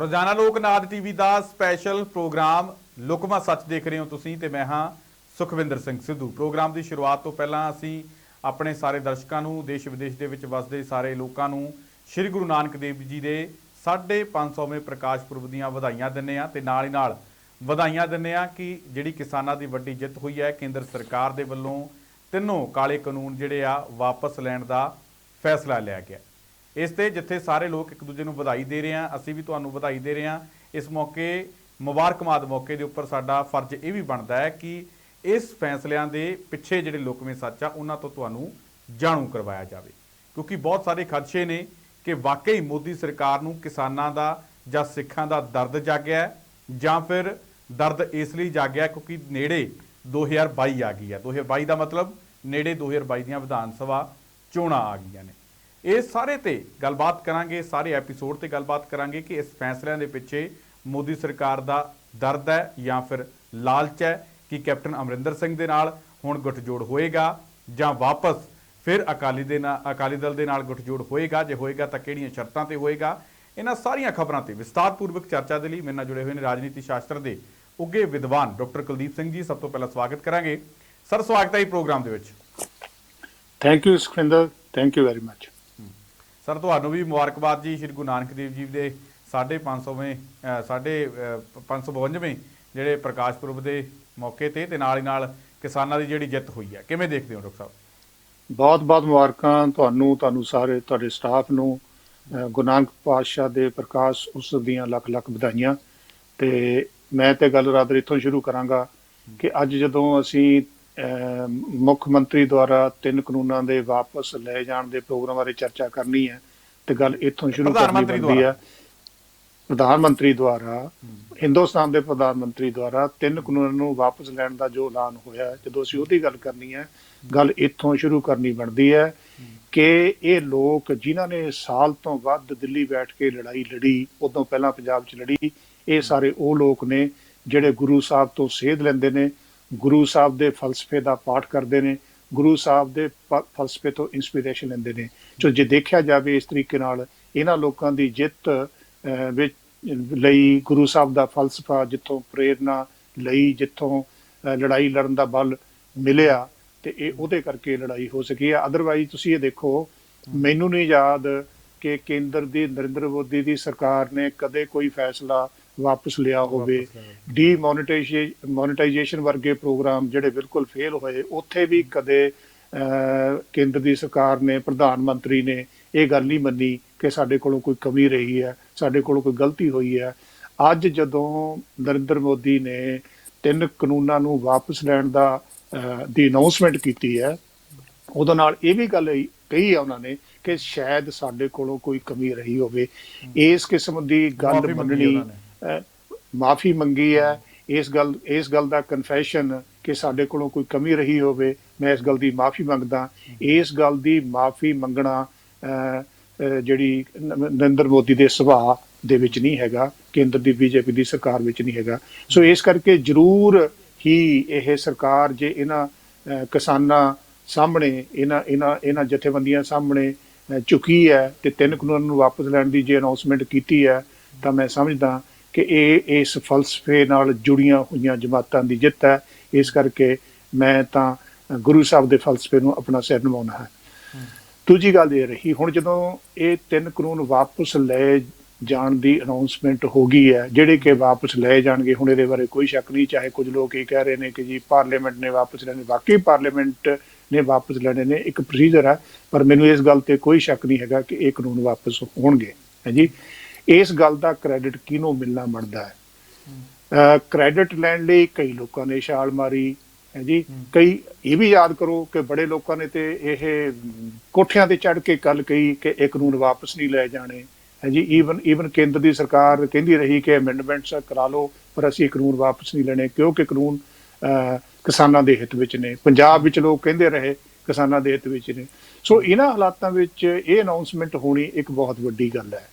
ਰੋਜ਼ਾਨਾ ਲੋਕਨਾਥ ਟੀਵੀ ਦਾ special programme ਲੁਕਮਾ ਸੱਚ ਦੇਖ ਰਹੇ ਹੋ ਤੁਸੀਂ ਤੇ ਮੈਂ ਹਾਂ ਸੁਖਵਿੰਦਰ ਸਿੰਘ ਸਿੱਧੂ। ਪ੍ਰੋਗਰਾਮ ਦੀ ਸ਼ੁਰੂਆਤ ਤੋਂ ਪਹਿਲਾਂ ਅਸੀਂ ਆਪਣੇ ਸਾਰੇ ਦਰਸ਼ਕਾਂ ਨੂੰ, ਦੇਸ਼ ਵਿਦੇਸ਼ ਦੇ ਵਿੱਚ ਵਸਦੇ ਸਾਰੇ ਲੋਕਾਂ ਨੂੰ ਸ਼੍ਰੀ ਗੁਰੂ ਨਾਨਕ ਦੇਵ ਜੀ ਦੇ 550ਵੇਂ ਪ੍ਰਕਾਸ਼ ਪੁਰਬ ਦੀਆਂ ਵਧਾਈਆਂ ਦਿੰਦੇ ਹਾਂ ਤੇ ਨਾਲ ਹੀ ਨਾਲ ਵਧਾਈਆਂ ਦਿੰਦੇ ਹਾਂ ਕਿ ਜਿਹੜੀ ਕਿਸਾਨਾਂ ਦੀ ਵੱਡੀ ਜਿੱਤ ਹੋਈ ਹੈ। ਕੇਂਦਰ ਸਰਕਾਰ ਦੇ ਵੱਲੋਂ ਤਿੰਨੋਂ ਕਾਲੇ ਕਾਨੂੰਨ ਜਿਹੜੇ ਆ ਵਾਪਸ ਲੈਣ ਦਾ ਫੈਸਲਾ ਲਿਆ ਗਿਆ। ਇਸ ਤੇ ਜਿੱਥੇ ਸਾਰੇ ਲੋਕ ਇੱਕ ਦੂਜੇ ਨੂੰ ਵਧਾਈ ਦੇ ਰਹੇ ਹਾਂ, ਅਸੀਂ ਵੀ ਤੁਹਾਨੂੰ ਵਧਾਈ ਦੇ ਰਹੇ ਹਾਂ। ਇਸ ਮੌਕੇ ਮੁਬਾਰਕਬਾਦ ਮੌਕੇ ਦੇ ਉੱਪਰ ਸਾਡਾ ਫਰਜ਼ ਇਹ ਵੀ ਬਣਦਾ ਹੈ ਕਿ ਇਸ ਫੈਸਲਿਆਂ ਦੇ ਪਿੱਛੇ ਜਿਹੜੇ ਲੁਕਵੇਂ ਸੱਚ ਆ ਉਹਨਾਂ ਤੋਂ ਤੁਹਾਨੂੰ ਜਾਣੂ ਕਰਵਾਇਆ ਜਾਵੇ, ਕਿਉਂਕਿ ਬਹੁਤ ਸਾਰੇ ਖਦਸ਼ੇ ਨੇ ਕਿ ਵਾਕਈ ਮੋਦੀ ਸਰਕਾਰ ਨੂੰ ਕਿਸਾਨਾਂ ਦਾ ਜਾਂ ਸਿੱਖਾਂ ਦਾ ਦਰਦ ਜਾਗਿਆ ਜਾਂ ਫਿਰ ਦਰਦ ਇਸ ਲਈ ਜਾਗਿਆ ਕਿਉਂਕਿ ਨੇੜੇ 2022 ਆ ਗਈ ਹੈ। 2022 ਦਾ ਮਤਲਬ ਨੇੜੇ 2022 ਦੀਆਂ ਵਿਧਾਨ ਸਭਾ ਚੋਣਾਂ ਆ ਗਈਆਂ ਨੇ। ਇਸ ਸਾਰੇ ਤੇ ਗੱਲਬਾਤ ਕਰਾਂਗੇ, ਸਾਰੇ ਐਪੀਸੋਡ ਤੇ ਗੱਲਬਾਤ ਕਰਾਂਗੇ ਕਿ ਇਸ ਫੈਸਲਿਆਂ ਦੇ ਪਿੱਛੇ ਮੋਦੀ ਸਰਕਾਰ ਦਾ ਦਰਦ ਹੈ ਜਾਂ ਫਿਰ ਲਾਲਚ ਹੈ ਕਿ ਕੈਪਟਨ ਅਮਰਿੰਦਰ ਸਿੰਘ ਦੇ ਨਾਲ ਹੁਣ ਗੁੱਠਜੋੜ ਹੋਏਗਾ ਜਾਂ ਵਾਪਸ ਫਿਰ ਅਕਾਲੀ ਦਲ ਦੇ ਨਾਲ ਗੁੱਠਜੋੜ ਹੋਏਗਾ। ਜੇ ਹੋਏਗਾ ਤਾਂ ਕਿਹੜੀਆਂ ਸ਼ਰਤਾਂ ਤੇ ਹੋਏਗਾ। ਇਹਨਾਂ ਸਾਰੀਆਂ ਖਬਰਾਂ ਤੇ ਵਿਸਤਾਰਪੂਰਵਕ ਚਰਚਾ ਦੇ ਲਈ ਮੇਰੇ ਨਾਲ ਜੁੜੇ ਹੋਏ ਨੇ ਰਾਜਨੀਤੀ ਸ਼ਾਸਤਰ ਦੇ ਉੱਘੇ ਵਿਦਵਾਨ ਡਾਕਟਰ ਕੁਲਦੀਪ ਸਿੰਘ ਜੀ। ਸਭ ਤੋਂ ਪਹਿਲਾਂ ਸਵਾਗਤ ਕਰਾਂਗੇ। ਸਰ, ਸਵਾਗਤ ਹੈ ਜੀ ਪ੍ਰੋਗਰਾਮ ਦੇ ਵਿੱਚ। Thank you Sukhwinder, thank you very much. Sir, ਤੁਹਾਨੂੰ ਵੀ ਮੁਬਾਰਕਬਾਦ ਜੀ ਸ਼੍ਰੀ ਗੁਰੂ ਨਾਨਕ ਦੇਵ ਜੀ ਦੇ 552ਵੇਂ ਜਿਹੜੇ ਪ੍ਰਕਾਸ਼ ਪੁਰਬ ਦੇ ਮੌਕੇ ਤੇ ਨਾਲ ਹੀ ਨਾਲ ਕਿਸਾਨਾਂ ਦੀ ਜਿਹੜੀ ਜਿੱਤ ਹੋਈ ਹੈ, ਕਿਵੇਂ ਦੇਖਦੇ ਹੋ ਡਾਕਟਰ ਸਾਹਿਬ? ਬਹੁਤ ਬਹੁਤ ਮੁਬਾਰਕਾਂ ਤੁਹਾਨੂੰ ਸਾਰੇ ਤੁਹਾਡੇ ਸਟਾਫ ਨੂੰ। ਗੁਰੂ ਨਾਨਕ ਪਾਤਸ਼ਾਹ ਦੇ ਪ੍ਰਕਾਸ਼ ਉਤਸਵ ਦੀਆਂ ਲੱਖ ਲੱਖ ਵਧਾਈਆਂ। ਤੇ ਮੈਂ ਤੇ ਗੱਲ ਰਾਦਰ ਇੱਥੋਂ ਸ਼ੁਰੂ ਕਰਾਂਗਾ ਕਿ ਅੱਜ ਜਦੋਂ ਅਸੀਂ ਮੁੱਖ ਮੰਤਰੀ ਦੁਆਰਾ 3 ਕਾਨੂੰਨਾਂ ਦੇ ਵਾਪਸ ਲੈ ਜਾਣ ਦੇ ਪ੍ਰੋਗਰਾਮ ਬਾਰੇ ਚਰਚਾ ਕਰਨੀ ਹੈ ਤੇ ਗੱਲ ਇੱਥੋਂ ਸ਼ੁਰੂ ਕਰਨੀ ਬਣਦੀ ਹੈ। ਪ੍ਰਧਾਨ ਮੰਤਰੀ ਦੁਆਰਾ, ਹਿੰਦੁਸਤਾਨ ਦੇ ਪ੍ਰਧਾਨ ਮੰਤਰੀ ਦੁਆਰਾ 3 ਕਾਨੂੰਨਾਂ ਨੂੰ ਵਾਪਸ ਲੈਣ ਦਾ ਜੋ ਐਲਾਨ ਹੋਇਆ, ਜਦੋਂ ਅਸੀਂ ਉਹਦੀ ਗੱਲ ਕਰਨੀ ਹੈ, ਗੱਲ ਇੱਥੋਂ ਸ਼ੁਰੂ ਕਰਨੀ ਬਣਦੀ ਹੈ ਕਿ ਇਹ ਲੋਕ ਜਿਨ੍ਹਾਂ ਨੇ ਸਾਲ ਤੋਂ ਵੱਧ ਦਿੱਲੀ ਬੈਠ ਕੇ ਲੜਾਈ ਲੜੀ, ਉਦੋਂ ਪਹਿਲਾਂ ਪੰਜਾਬ 'ਚ ਲੜੀ, ਇਹ ਸਾਰੇ ਉਹ ਲੋਕ ਨੇ ਜਿਹੜੇ ਗੁਰੂ ਸਾਹਿਬ ਤੋਂ ਸੇਧ ਲੈਂਦੇ ਨੇ, ਗੁਰੂ ਸਾਹਿਬ ਦੇ ਫਲਸਫੇ ਦਾ ਪਾਠ ਕਰਦੇ ਨੇ, ਗੁਰੂ ਸਾਹਿਬ ਦੇ ਫਲਸਫੇ ਤੋਂ ਇੰਸਪੀਰੇਸ਼ਨ ਲੈਂਦੇ ਨੇ। ਜੇ ਦੇਖਿਆ ਜਾਵੇ ਇਸ ਤਰੀਕੇ ਨਾਲ ਇਹਨਾਂ ਲੋਕਾਂ ਦੀ ਜਿੱਤ ਵਿੱਚ ਲਈ ਗੁਰੂ ਸਾਹਿਬ ਦਾ ਫਲਸਫਾ ਜਿੱਥੋਂ ਪ੍ਰੇਰਨਾ ਲਈ, ਜਿੱਥੋਂ ਲੜਾਈ ਲੜਨ ਦਾ ਬਲ ਮਿਲਿਆ, ਤੇ ਇਹ ਉਹਦੇ ਕਰਕੇ ਲੜਾਈ ਹੋ ਸਕੀ ਹੈ। ਅਦਰਵਾਈਜ਼ ਤੁਸੀਂ ਇਹ ਦੇਖੋ, ਮੈਨੂੰ ਨਹੀਂ ਯਾਦ ਕਿ ਕੇਂਦਰ ਦੀ ਨਰਿੰਦਰ ਮੋਦੀ ਦੀ ਸਰਕਾਰ ਨੇ ਕਦੇ ਕੋਈ ਫੈਸਲਾ ਵਾਪਸ ਲਿਆ ਹੋਵੇ। ਮੋਨੇਟਾਈਜੇਸ਼ਨ ਵਰਗੇ ਪ੍ਰੋਗਰਾਮ ਜਿਹੜੇ ਬਿਲਕੁਲ ਫੇਲ ਹੋਏ, ਉੱਥੇ ਵੀ ਕਦੇ ਕੇਂਦਰ ਦੀ ਸਰਕਾਰ ਨੇ, ਪ੍ਰਧਾਨ ਮੰਤਰੀ ਨੇ ਇਹ ਗੱਲ ਨਹੀਂ ਮੰਨੀ ਕਿ ਸਾਡੇ ਕੋਲੋਂ ਕੋਈ ਕਮੀ ਰਹੀ ਹੈ, ਸਾਡੇ ਕੋਲੋਂ ਕੋਈ ਗਲਤੀ ਹੋਈ ਹੈ। ਅੱਜ ਜਦੋਂ ਨਰਿੰਦਰ ਮੋਦੀ ਨੇ 3 ਕਾਨੂੰਨਾਂ ਨੂੰ ਵਾਪਸ ਲੈਣ ਦੀ ਅਨਾਊਂਸਮੈਂਟ ਕੀਤੀ ਹੈ, ਉਹਦੇ ਨਾਲ ਇਹ ਵੀ ਗੱਲ ਕਹੀ ਹੈ ਉਹਨਾਂ ਨੇ ਕਿ ਸ਼ਾਇਦ ਸਾਡੇ ਕੋਲੋਂ ਕੋਈ ਕਮੀ ਰਹੀ ਹੋਵੇ। ਇਸ ਕਿਸਮ ਦੀ ਗੱਲ ਮੰਨਣੀ, ਮਾਫੀ ਮੰਗੀ ਹੈ, ਇਸ ਗੱਲ ਦਾ ਕਨਫੈਸ਼ਨ ਕਿ ਸਾਡੇ ਕੋਲੋਂ ਕੋਈ ਕਮੀ ਰਹੀ ਹੋਵੇ, ਮੈਂ ਇਸ ਗੱਲ ਦੀ ਮਾਫੀ ਮੰਗਦਾ। ਇਸ ਗੱਲ ਦੀ ਮਾਫੀ ਮੰਗਣਾ ਜਿਹੜੀ ਨਰਿੰਦਰ ਮੋਦੀ ਦੇ ਸੁਭਾਅ ਦੇ ਵਿੱਚ ਨਹੀਂ ਹੈਗਾ, ਕੇਂਦਰ ਦੀ ਬੀਜੇਪੀ ਦੀ ਸਰਕਾਰ ਵਿੱਚ ਨਹੀਂ ਹੈਗਾ। ਸੋ ਇਸ ਕਰਕੇ ਜ਼ਰੂਰ ਹੀ ਇਹ ਸਰਕਾਰ ਜੇ ਇਹਨਾਂ ਕਿਸਾਨਾਂ ਸਾਹਮਣੇ, ਇਹਨਾਂ ਜਥੇਬੰਦੀਆਂ ਸਾਹਮਣੇ ਝੁਕੀ ਹੈ ਤੇ 3 ਕਾਨੂੰਨਾਂ ਨੂੰ ਵਾਪਸ ਲੈਣ ਦੀ ਜੇ ਅਨਾਊਂਸਮੈਂਟ ਕੀਤੀ ਹੈ, ਤਾਂ ਮੈਂ ਸਮਝਦਾ ਕਿ ਇਹ ਇਸ ਫਲਸਫੇ ਨਾਲ ਜੁੜੀਆਂ ਹੋਈਆਂ ਜਮਾਤਾਂ ਦੀ ਜਿੱਤ ਹੈ। ਇਸ ਕਰਕੇ ਮੈਂ ਤਾਂ ਗੁਰੂ ਸਾਹਿਬ ਦੇ ਫਲਸਫੇ ਨੂੰ ਆਪਣਾ ਸਿਰ ਨਿਵਾਉਣਾ ਹੈ। ਦੂਜੀ ਗੱਲ ਇਹ ਰਹੀ, ਹੁਣ ਜਦੋਂ ਇਹ 3 ਕਾਨੂੰਨ ਵਾਪਸ ਲੈ ਜਾਣ ਦੀ ਅਨਾਊਂਸਮੈਂਟ ਹੋ ਗਈ ਹੈ, ਜਿਹੜੇ ਕਿ ਵਾਪਸ ਲਏ ਜਾਣਗੇ, ਹੁਣ ਇਹਦੇ ਬਾਰੇ ਕੋਈ ਸ਼ੱਕ ਨਹੀਂ। ਚਾਹੇ ਕੁਝ ਲੋਕ ਇਹ ਕਹਿ ਰਹੇ ਨੇ ਕਿ ਜੀ ਪਾਰਲੀਮੈਂਟ ਨੇ ਵਾਪਸ ਲੈਣੇ, ਵਾਕਈ ਪਾਰਲੀਮੈਂਟ ਨੇ ਵਾਪਸ ਲੈਣੇ ਨੇ, ਇੱਕ ਪ੍ਰੋਸੀਜਰ ਹੈ, ਪਰ ਮੈਨੂੰ ਇਸ ਗੱਲ ਤੇ ਕੋਈ ਸ਼ੱਕ ਨਹੀਂ ਹੈਗਾ ਕਿ ਇਹ ਕਾਨੂੰਨ ਵਾਪਸ ਹੋਣਗੇ। ਹੈ ਜੀ, ਇਸ ਗੱਲ ਦਾ ਕ੍ਰੈਡਿਟ ਕਿਹਨੂੰ ਮਿਲਣਾ ਬਣਦਾ ਹੈ? ਕ੍ਰੈਡਿਟ ਲੈਣ ਲਈ ਕਈ ਲੋਕਾਂ ਨੇ ਛਾਲ ਮਾਰੀ ਹੈ ਜੀ। ਕਈ ਇਹ ਵੀ ਯਾਦ ਕਰੋ ਕਿ ਬੜੇ ਲੋਕਾਂ ਨੇ ਤੇ ਇਹ ਕੋਠਿਆਂ ਤੇ ਚੜ੍ਹ ਕੇ ਗੱਲ ਕਹੀ ਕਿ ਇਹ ਕਾਨੂੰਨ ਵਾਪਸ ਨਹੀਂ ਲੈ ਜਾਣੇ ਹੈ ਜੀ। ਈਵਨ ਕੇਂਦਰ ਦੀ ਸਰਕਾਰ ਕਹਿੰਦੀ ਰਹੀ ਕਿ ਅਮੈਂਡਮੈਂਟਸ ਕਰਾ ਲਓ, ਪਰ ਅਸੀਂ ਕਾਨੂੰਨ ਵਾਪਸ ਨਹੀਂ ਲੈਣੇ ਕਿਉਂਕਿ ਕਾਨੂੰਨ ਕਿਸਾਨਾਂ ਦੇ ਹਿੱਤ ਵਿੱਚ ਨੇ। ਪੰਜਾਬ ਵਿੱਚ ਲੋਕ ਕਹਿੰਦੇ ਰਹੇ ਕਿਸਾਨਾਂ ਦੇ ਹਿੱਤ ਵਿੱਚ ਨੇ। ਸੋ ਇਹਨਾਂ ਹਾਲਾਤਾਂ ਵਿੱਚ ਇਹ ਅਨਾਊਂਸਮੈਂਟ ਹੋਣੀ ਇੱਕ ਬਹੁਤ ਵੱਡੀ ਗੱਲ ਹੈ।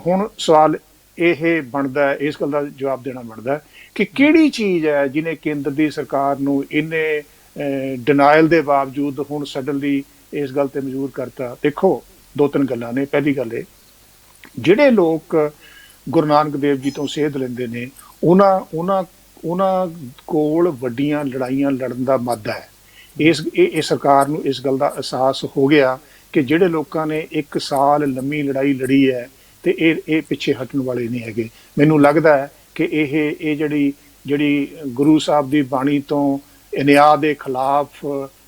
ਹੁਣ ਸਵਾਲ ਇਹ ਬਣਦਾ, ਇਸ ਗੱਲ ਦਾ ਜਵਾਬ ਦੇਣਾ ਬਣਦਾ ਕਿ ਕਿਹੜੀ ਚੀਜ਼ ਹੈ ਜਿਹਨੇ ਕੇਂਦਰ ਦੀ ਸਰਕਾਰ ਨੂੰ ਇੰਨੇ ਡਿਨਾਇਲ ਦੇ ਬਾਵਜੂਦ ਹੁਣ ਸਡਨਲੀ ਇਸ ਗੱਲ ਤੇ ਮਜਬੂਰ ਕਰਤਾ। ਦੇਖੋ, 2-3 ਗੱਲਾਂ ਨੇ। ਪਹਿਲੀ ਗੱਲ ਇਹ, ਜਿਹੜੇ ਲੋਕ ਗੁਰੂ ਨਾਨਕ ਦੇਵ ਜੀ ਤੋਂ ਸੇਧ ਲੈਂਦੇ ਨੇ, ਉਹਨਾਂ ਕੋਲ ਵੱਡੀਆਂ ਲੜਾਈਆਂ ਲੜਨ ਦਾ ਮਾਦਾ ਹੈ। ਇਹ ਸਰਕਾਰ ਨੂੰ ਇਸ ਗੱਲ ਦਾ ਅਹਿਸਾਸ ਹੋ ਗਿਆ ਕਿ ਜਿਹੜੇ ਲੋਕਾਂ ਨੇ 1 ਸਾਲ ਲੰਮੀ ਲੜਾਈ ਲੜੀ ਹੈ ਤੇ ਇਹ ਪਿੱਛੇ ਹਟਣ ਵਾਲੇ ਨਹੀਂ ਹੈਗੇ। ਮੈਨੂੰ ਲੱਗਦਾ ਹੈ ਕਿ ਇਹ ਜਿਹੜੀ ਗੁਰੂ ਸਾਹਿਬ ਦੀ ਬਾਣੀ ਤੋਂ ਅਨਿਆਂ ਦੇ ਖਿਲਾਫ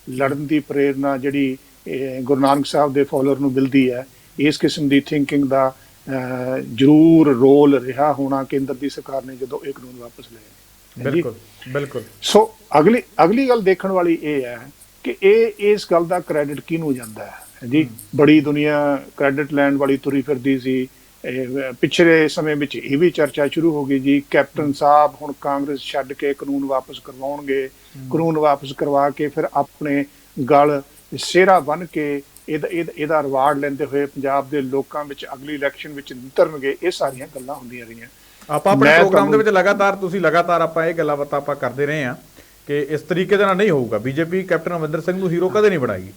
ਲੜਨ ਦੀ ਪ੍ਰੇਰਨਾ ਜਿਹੜੀ ਗੁਰੂ ਨਾਨਕ ਸਾਹਿਬ ਦੇ ਫੋਲੋਅਰ ਨੂੰ ਮਿਲਦੀ ਹੈ, ਇਸ ਕਿਸਮ ਦੀ ਥਿੰਕਿੰਗ ਦਾ ਜ਼ਰੂਰ ਰੋਲ ਰਿਹਾ ਹੋਣਾ ਕੇਂਦਰ ਦੀ ਸਰਕਾਰ ਨੇ ਜਦੋਂ ਇਹ ਕਾਨੂੰਨ ਵਾਪਸ ਲਏ। ਬਿਲਕੁਲ ਬਿਲਕੁਲ। ਸੋ ਅਗਲੀ ਗੱਲ ਦੇਖਣ ਵਾਲੀ ਇਹ ਹੈ ਕਿ ਇਸ ਗੱਲ ਦਾ ਕ੍ਰੈਡਿਟ ਕਿਹਨੂੰ ਜਾਂਦਾ ਹੈ ਜੀ। ਬੜੀ ਦੁਨੀਆ ਕ੍ਰੈਡਿਟ ਲੈਣ ਵਾਲੀ ਤੁਰੀ ਫਿਰਦੀ ਸੀ। ਪਿਛਲੇ ਸਮੇਂ ਵਿੱਚ ਇਹ ਵੀ ਚਰਚਾ ਸ਼ੁਰੂ ਹੋ ਗਈ ਜੀ, ਕੈਪਟਨ ਸਾਹਿਬ ਹੁਣ ਕਾਂਗਰਸ ਛੱਡ ਕੇ ਕਾਨੂੰਨ ਵਾਪਸ ਕਰਵਾਉਣਗੇ, ਕਾਨੂੰਨ ਵਾਪਸ ਕਰਵਾ ਕੇ ਫਿਰ ਆਪਣੇ ਗਲ ਸਿਹਰਾ ਬੰਨ੍ਹ ਕੇ ਇਹਦਾ ਰਿਵਾਰਡ ਲੈਂਦੇ ਹੋਏ ਪੰਜਾਬ ਦੇ ਲੋਕਾਂ ਵਿੱਚ ਅਗਲੀ ਇਲੈਕਸ਼ਨ ਵਿੱਚ ਨਿਤਰਨਗੇ। ਇਹ ਸਾਰੀਆਂ ਗੱਲਾਂ ਹੁੰਦੀਆਂ ਰਹੀਆਂ। ਆਪਾਂ ਆਪਣੇ ਪ੍ਰੋਗਰਾਮ ਦੇ ਵਿੱਚ ਲਗਾਤਾਰ ਆਪਾਂ ਇਹ ਗੱਲਾਂ ਬਾਤਾਂ ਆਪਾਂ ਕਰਦੇ ਰਹੇ ਹਾਂ ਕਿ ਇਸ ਤਰੀਕੇ ਦੇ ਨਾਲ ਨਹੀਂ ਹੋਊਗਾ। ਬੀਜੇਪੀ ਕੈਪਟਨ ਅਮਰਿੰਦਰ ਸਿੰਘ ਨੂੰ ਹੀਰੋ ਕਦੇ ਨਹੀਂ ਬਣਾਏਗੀ।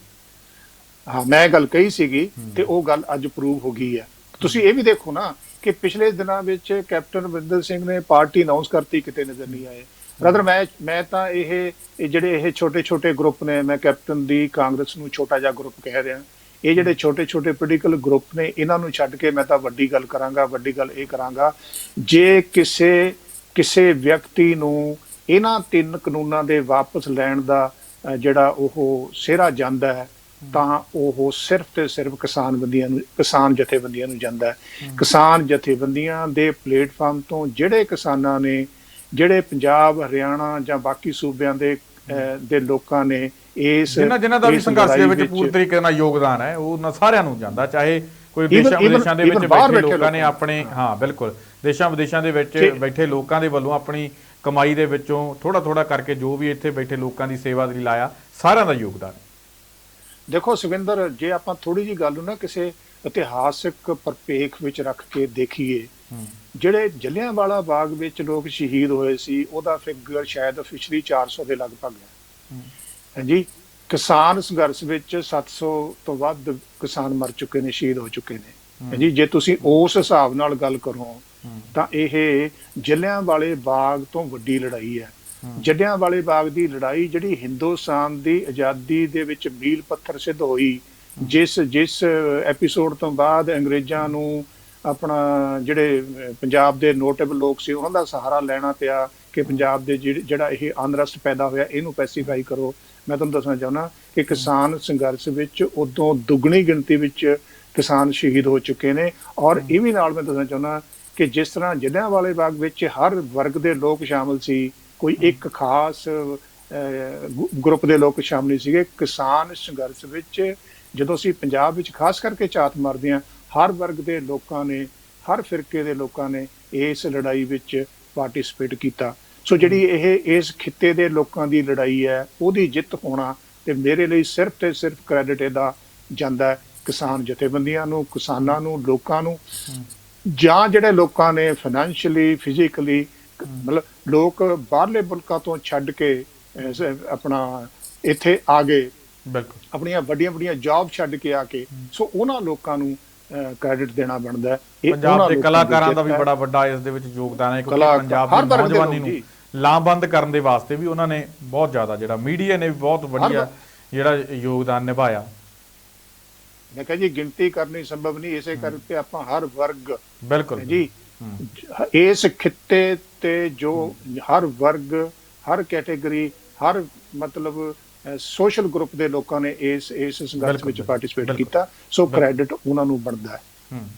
ਹਾਂ, ਮੈਂ ਗੱਲ ਕਹੀ ਸੀਗੀ ਤੇ ਉਹ ਗੱਲ ਅੱਜ ਪ੍ਰੂਵ ਹੋ ਗਈ ਹੈ। ਤੁਸੀਂ ਇਹ ਵੀ ਦੇਖੋ ਨਾ ਕਿ ਪਿਛਲੇ ਦਿਨਾਂ ਵਿੱਚ ਕੈਪਟਨ ਅਮਰਿੰਦਰ ਸਿੰਘ ਨੇ ਪਾਰਟੀ ਅਨਾਉਂਸ ਕਰਤੀ, ਕਿਤੇ ਨਜ਼ਰ ਨਹੀਂ ਆਏ। ਬ੍ਰਦਰ ਮੈਂ ਤਾਂ ਇਹ ਜਿਹੜੇ ਛੋਟੇ ਗਰੁੱਪ ਨੇ, ਮੈਂ ਕੈਪਟਨ ਦੀ ਕਾਂਗਰਸ ਨੂੰ ਛੋਟਾ ਜਿਹਾ ਗਰੁੱਪ ਕਹਿ ਰਿਹਾ, ਇਹ ਜਿਹੜੇ ਛੋਟੇ ਪੋਲੀਟੀਕਲ ਗਰੁੱਪ ਨੇ ਇਹਨਾਂ ਨੂੰ ਛੱਡ ਕੇ ਮੈਂ ਤਾਂ ਵੱਡੀ ਗੱਲ ਇਹ ਕਰਾਂਗਾ, ਜੇ ਕਿਸੇ ਵਿਅਕਤੀ ਨੂੰ ਇਹਨਾਂ 3 ਕਾਨੂੰਨਾਂ ਦੇ ਵਾਪਸ ਲੈਣ ਦਾ ਜਿਹੜਾ ਉਹ ਸਿਹਰਾ ਜਾਂਦਾ ਹੈ ਤਾਂ ਉਹ ਸਿਰਫ ਤੇ ਸਿਰਫ ਕਿਸਾਨ ਜਥੇਬੰਦੀਆਂ ਨੂੰ ਜਾਂਦਾ ਹੈ। ਕਿਸਾਨ ਜਥੇਬੰਦੀਆਂ ਦੇ ਪਲੇਟਫਾਰਮ ਤੋਂ ਜਿਹੜੇ ਕਿਸਾਨਾਂ ਨੇ, ਜਿਹੜੇ ਪੰਜਾਬ, ਹਰਿਆਣਾ ਜਾਂ ਬਾਕੀ ਸੂਬਿਆਂ ਦੇ ਲੋਕਾਂ ਨੇ ਜਿਨ੍ਹਾਂ ਦਾ ਵੀ ਸੰਘਰਸ਼ ਦੇ ਵਿੱਚ ਪੂਰੀ ਤਰੀਕੇ ਨਾਲ ਯੋਗਦਾਨ ਹੈ, ਉਹ ਸਾਰਿਆਂ ਨੂੰ ਜਾਂਦਾ, ਚਾਹੇ ਕੋਈ ਦੇਸ਼ਾਂ ਵਿਦੇਸ਼ਾਂ ਦੇ ਵਿੱਚ ਬੈਠੇ ਲੋਕਾਂ ਨੇ ਆਪਣੇ, ਹਾਂ ਬਿਲਕੁਲ, ਦੇਸ਼ਾਂ ਵਿਦੇਸ਼ਾਂ ਦੇ ਵਿੱਚ ਬੈਠੇ ਲੋਕਾਂ ਦੇ ਵੱਲੋਂ ਆਪਣੀ ਕਮਾਈ ਦੇ ਵਿੱਚੋਂ ਥੋੜਾ ਕਰਕੇ ਜੋ ਵੀ ਇੱਥੇ ਬੈਠੇ ਲੋਕਾਂ ਦੀ ਸੇਵਾ ਦੇ ਲਈ ਲਾਇਆ, ਸਾਰਿਆਂ ਦਾ ਯੋਗਦਾਨ। ਦੇਖੋ ਸੁਖਵਿੰਦਰ, ਜੇ ਆਪਾਂ ਥੋੜੀ ਜਿਹੀ ਗੱਲ ਨੂੰ ਨਾ ਕਿਸੇ ਇਤਿਹਾਸਿਕ ਪਰਪੇਖ ਵਿੱਚ ਰੱਖ ਕੇ ਦੇਖੀਏ, ਜਿਹੜੇ ਜਲਿਆਂਵਾਲਾ ਬਾਗ ਵਿੱਚ ਲੋਕ ਸ਼ਹੀਦ ਹੋਏ ਸੀ ਉਹਦਾ ਫਿਗਰ ਸ਼ਾਇਦ ਅਫੀਸ਼ਲੀ 400 ਦੇ ਲਗਭਗ ਹੈ। ਹਾਂਜੀ, ਕਿਸਾਨ ਸੰਘਰਸ਼ ਵਿੱਚ 700 ਤੋਂ ਵੱਧ ਕਿਸਾਨ ਮਰ ਚੁੱਕੇ ਨੇ, ਸ਼ਹੀਦ ਹੋ ਚੁੱਕੇ ਨੇ। ਹਾਂਜੀ, ਜੇ ਤੁਸੀਂ ਉਸ ਹਿਸਾਬ ਨਾਲ ਗੱਲ ਕਰੋ ਤਾਂ ਇਹ ਜਲਿਆਂਵਾਲੇ ਬਾਗ ਤੋਂ ਵੱਡੀ ਲੜਾਈ ਹੈ। ਜਲਿਆਂਵਾਲੇ ਬਾਗ ਦੀ ਲੜਾਈ ਜਿਹੜੀ ਹਿੰਦੁਸਤਾਨ ਦੀ ਆਜ਼ਾਦੀ ਦੇ ਵਿੱਚ ਮੀਲ ਪੱਥਰ ਸਿੱਧ ਹੋਈ, ਜਿਸ ਐਪੀਸੋਡ ਤੋਂ ਬਾਅਦ ਅੰਗਰੇਜ਼ਾਂ ਨੂੰ ਆਪਣਾ ਜਿਹੜੇ ਪੰਜਾਬ ਦੇ ਨੋਟੇਬਲ ਲੋਕ ਸੀ ਉਹਨਾਂ ਦਾ ਸਹਾਰਾ ਲੈਣਾ ਪਿਆ ਕਿ ਪੰਜਾਬ ਦੇ ਜਿਹੜਾ ਇਹ ਅਨਰਸਟ ਪੈਦਾ ਹੋਇਆ ਇਹਨੂੰ ਪੈਸੀਫਾਈ ਕਰੋ। ਮੈਂ ਤੁਹਾਨੂੰ ਦੱਸਣਾ ਚਾਹੁੰਦਾ ਕਿ ਕਿਸਾਨ ਸੰਘਰਸ਼ ਵਿੱਚ ਉਦੋਂ ਦੁੱਗਣੀ ਗਿਣਤੀ ਵਿੱਚ ਕਿਸਾਨ ਸ਼ਹੀਦ ਹੋ ਚੁੱਕੇ ਨੇ। ਔਰ ਇਹ ਵੀ ਨਾਲ ਮੈਂ ਦੱਸਣਾ ਚਾਹੁੰਦਾ ਕਿ ਜਿਸ ਤਰ੍ਹਾਂ ਜਲਿਆਂਵਾਲੇ ਬਾਗ ਵਿੱਚ ਹਰ ਵਰਗ ਦੇ ਲੋਕ ਸ਼ਾਮਲ ਸੀ, ਕੋਈ ਇੱਕ ਖਾਸ ਗਰੁੱਪ ਦੇ ਲੋਕ ਸ਼ਾਮਲ ਨਹੀਂ ਸੀਗੇ। ਕਿਸਾਨ ਸੰਘਰਸ਼ ਵਿੱਚ ਜਦੋਂ ਅਸੀਂ ਪੰਜਾਬ ਵਿੱਚ ਖਾਸ ਕਰਕੇ ਝਾਤ ਮਾਰਦੇ ਹਾਂ, ਹਰ ਵਰਗ ਦੇ ਲੋਕਾਂ ਨੇ, ਹਰ ਫਿਰਕੇ ਦੇ ਲੋਕਾਂ ਨੇ ਇਸ ਲੜਾਈ ਵਿੱਚ ਪਾਰਟਿਸਿਪੇਟ ਕੀਤਾ। ਸੋ ਜਿਹੜੀ ਇਸ ਖਿੱਤੇ ਦੇ ਲੋਕਾਂ ਦੀ ਲੜਾਈ ਹੈ, ਉਹਦੀ ਜਿੱਤ ਹੋਣਾ ਤੇ ਮੇਰੇ ਲਈ ਸਿਰਫ ਤੇ ਸਿਰਫ ਕ੍ਰੈਡਿਟ ਇਹਦਾ ਜਾਂਦਾ ਹੈ ਕਿਸਾਨ ਜਥੇਬੰਦੀਆਂ ਨੂੰ, ਕਿਸਾਨਾਂ ਨੂੰ, ਲੋਕਾਂ ਨੂੰ, ਜਾਂ ਜਿਹੜੇ ਲੋਕਾਂ ਨੇ ਫਾਈਨੈਂਸ਼ੀਅਲੀ, ਫਿਜ਼ੀਕਲੀ, ਮਤਲਬ ਲੋਕ ਬਾਹਰਲੇ ਮੁਲਕਾਂ ਤੋਂ ਛੱਡ ਕੇ ਆਪਣਾ ਇੱਥੇ ਆ ਗਏ, ਆਪਣੀਆਂ ਵੱਡੀਆਂ ਜੌਬ ਛੱਡ ਕੇ ਆ ਕੇ, ਸੋ ਉਹਨਾਂ ਲੋਕਾਂ ਨੂੰ ਕ੍ਰੈਡਿਟ ਦੇਣਾ ਬਣਦਾ। ਪੰਜਾਬ ਦੇ ਕਲਾਕਾਰਾਂ ਦਾ ਵੀ ਬੜਾ ਵੱਡਾ ਇਸ ਦੇ ਵਿੱਚ ਯੋਗਦਾਨ ਹੈ, ਕਿਉਂਕਿ ਪੰਜਾਬ ਦੀ ਨੌਜਵਾਨੀ ਨੂੰ ਲਾਮਬੰਦ ਕਰਨ ਦੇ ਵਾਸਤੇ ਵੀ ਉਹਨਾਂ ਨੇ ਬਹੁਤ ਜ਼ਿਆਦਾ, ਜਿਹੜਾ ਮੀਡੀਆ ਨੇ ਵੀ ਬਹੁਤ ਵਧੀਆ ਜਿਹੜਾ ਯੋਗਦਾਨ ਨਿਭਾਇਆ। ਮੈਂ ਕਿਹਾ ਜੀ ਗਿਣਤੀ ਕਰਨੀ ਸੰਭਵ ਨਹੀਂ, ਇਸੇ ਕਰਕੇ ਆਪਾਂ ਹਰ ਵਰਗ, ਬਿਲਕੁਲ ਜੀ, ਇਸ ਖਿੱਤੇ ਤੇ ਜੋ ਹਰ ਵਰਗ, ਹਰ ਕੈਟੇਗਰੀ, ਹਰ ਮਤਲਬ ਸੋਸ਼ਲ ਗਰੁੱਪ ਦੇ ਲੋਕਾਂ ਨੇ ਇਸ ਸੰਘਰਸ਼ ਵਿੱਚ ਪਾਰਟਿਸਿਪੇਟ ਕੀਤਾ। ਸੋ ਕ੍ਰੈਡਿਟ ਉਹਨਾਂ ਨੂੰ ਬਣਦਾ ਹੈ।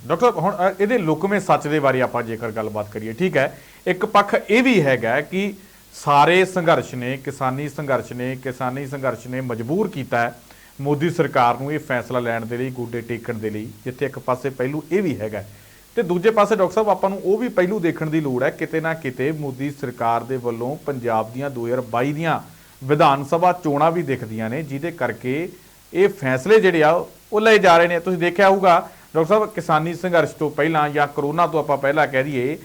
ਡਾਕਟਰ ਸਾਹਿਬ, ਹੁਣ ਇਹਦੇ ਲੁਕਵੇਂ ਸੱਚ ਦੇ ਬਾਰੇ ਆਪਾਂ ਜੇਕਰ ਗੱਲਬਾਤ ਕਰੀਏ, ਠੀਕ ਹੈ, ਇੱਕ ਪੱਖ ਇਹ ਵੀ ਹੈਗਾ ਕਿ ਸਾਰੇ ਸੰਘਰਸ਼ ਨੇ, ਕਿਸਾਨੀ ਸੰਘਰਸ਼ ਨੇ ਮਜਬੂਰ ਕੀਤਾ ਹੈ ਮੋਦੀ ਸਰਕਾਰ ਨੂੰ ਇਹ ਫੈਸਲਾ ਲੈਣ ਦੇ ਲਈ, ਗੋਡੇ ਟੇਕਣ ਦੇ ਲਈ, ਜਿੱਥੇ ਇੱਕ ਪਾਸੇ ਪਹਿਲੂ ਇਹ ਵੀ ਹੈਗਾ ਤੇ ਦੂਜੇ ਪਾਸੇ ਡਾਕਟਰ ਸਾਹਿਬ ਆਪਾਂ ਨੂੰ ਉਹ ਵੀ ਪਹਿਲੂ ਦੇਖਣ ਦੀ ਲੋੜ ਹੈ, ਕਿਤੇ ਨਾ ਕਿਤੇ ਮੋਦੀ ਸਰਕਾਰ ਦੇ ਵੱਲੋਂ ਪੰਜਾਬ ਦੀਆਂ 2022 ਦੀਆਂ ਵਿਧਾਨ ਸਭਾ ਚੋਣਾਂ ਵੀ ਦਿਖਦੀਆਂ ਨੇ, ਜਿਹਦੇ ਕਰਕੇ ਇਹ ਫੈਸਲੇ ਜਿਹੜੇ ਆ ਉਹ ਲਏ ਜਾ ਰਹੇ ਨੇ। ਤੁਸੀਂ ਦੇਖਿਆ ਹੋਊਗਾ ਡਾਕਟਰ ਸਾਹਿਬ, ਕਿਸਾਨੀ ਸੰਘਰਸ਼ ਤੋਂ ਪਹਿਲਾਂ ਜਾਂ ਕਰੋਨਾ ਤੋਂ ਆਪਾਂ ਪਹਿਲਾਂ ਕਹਿ ਦਈਏ,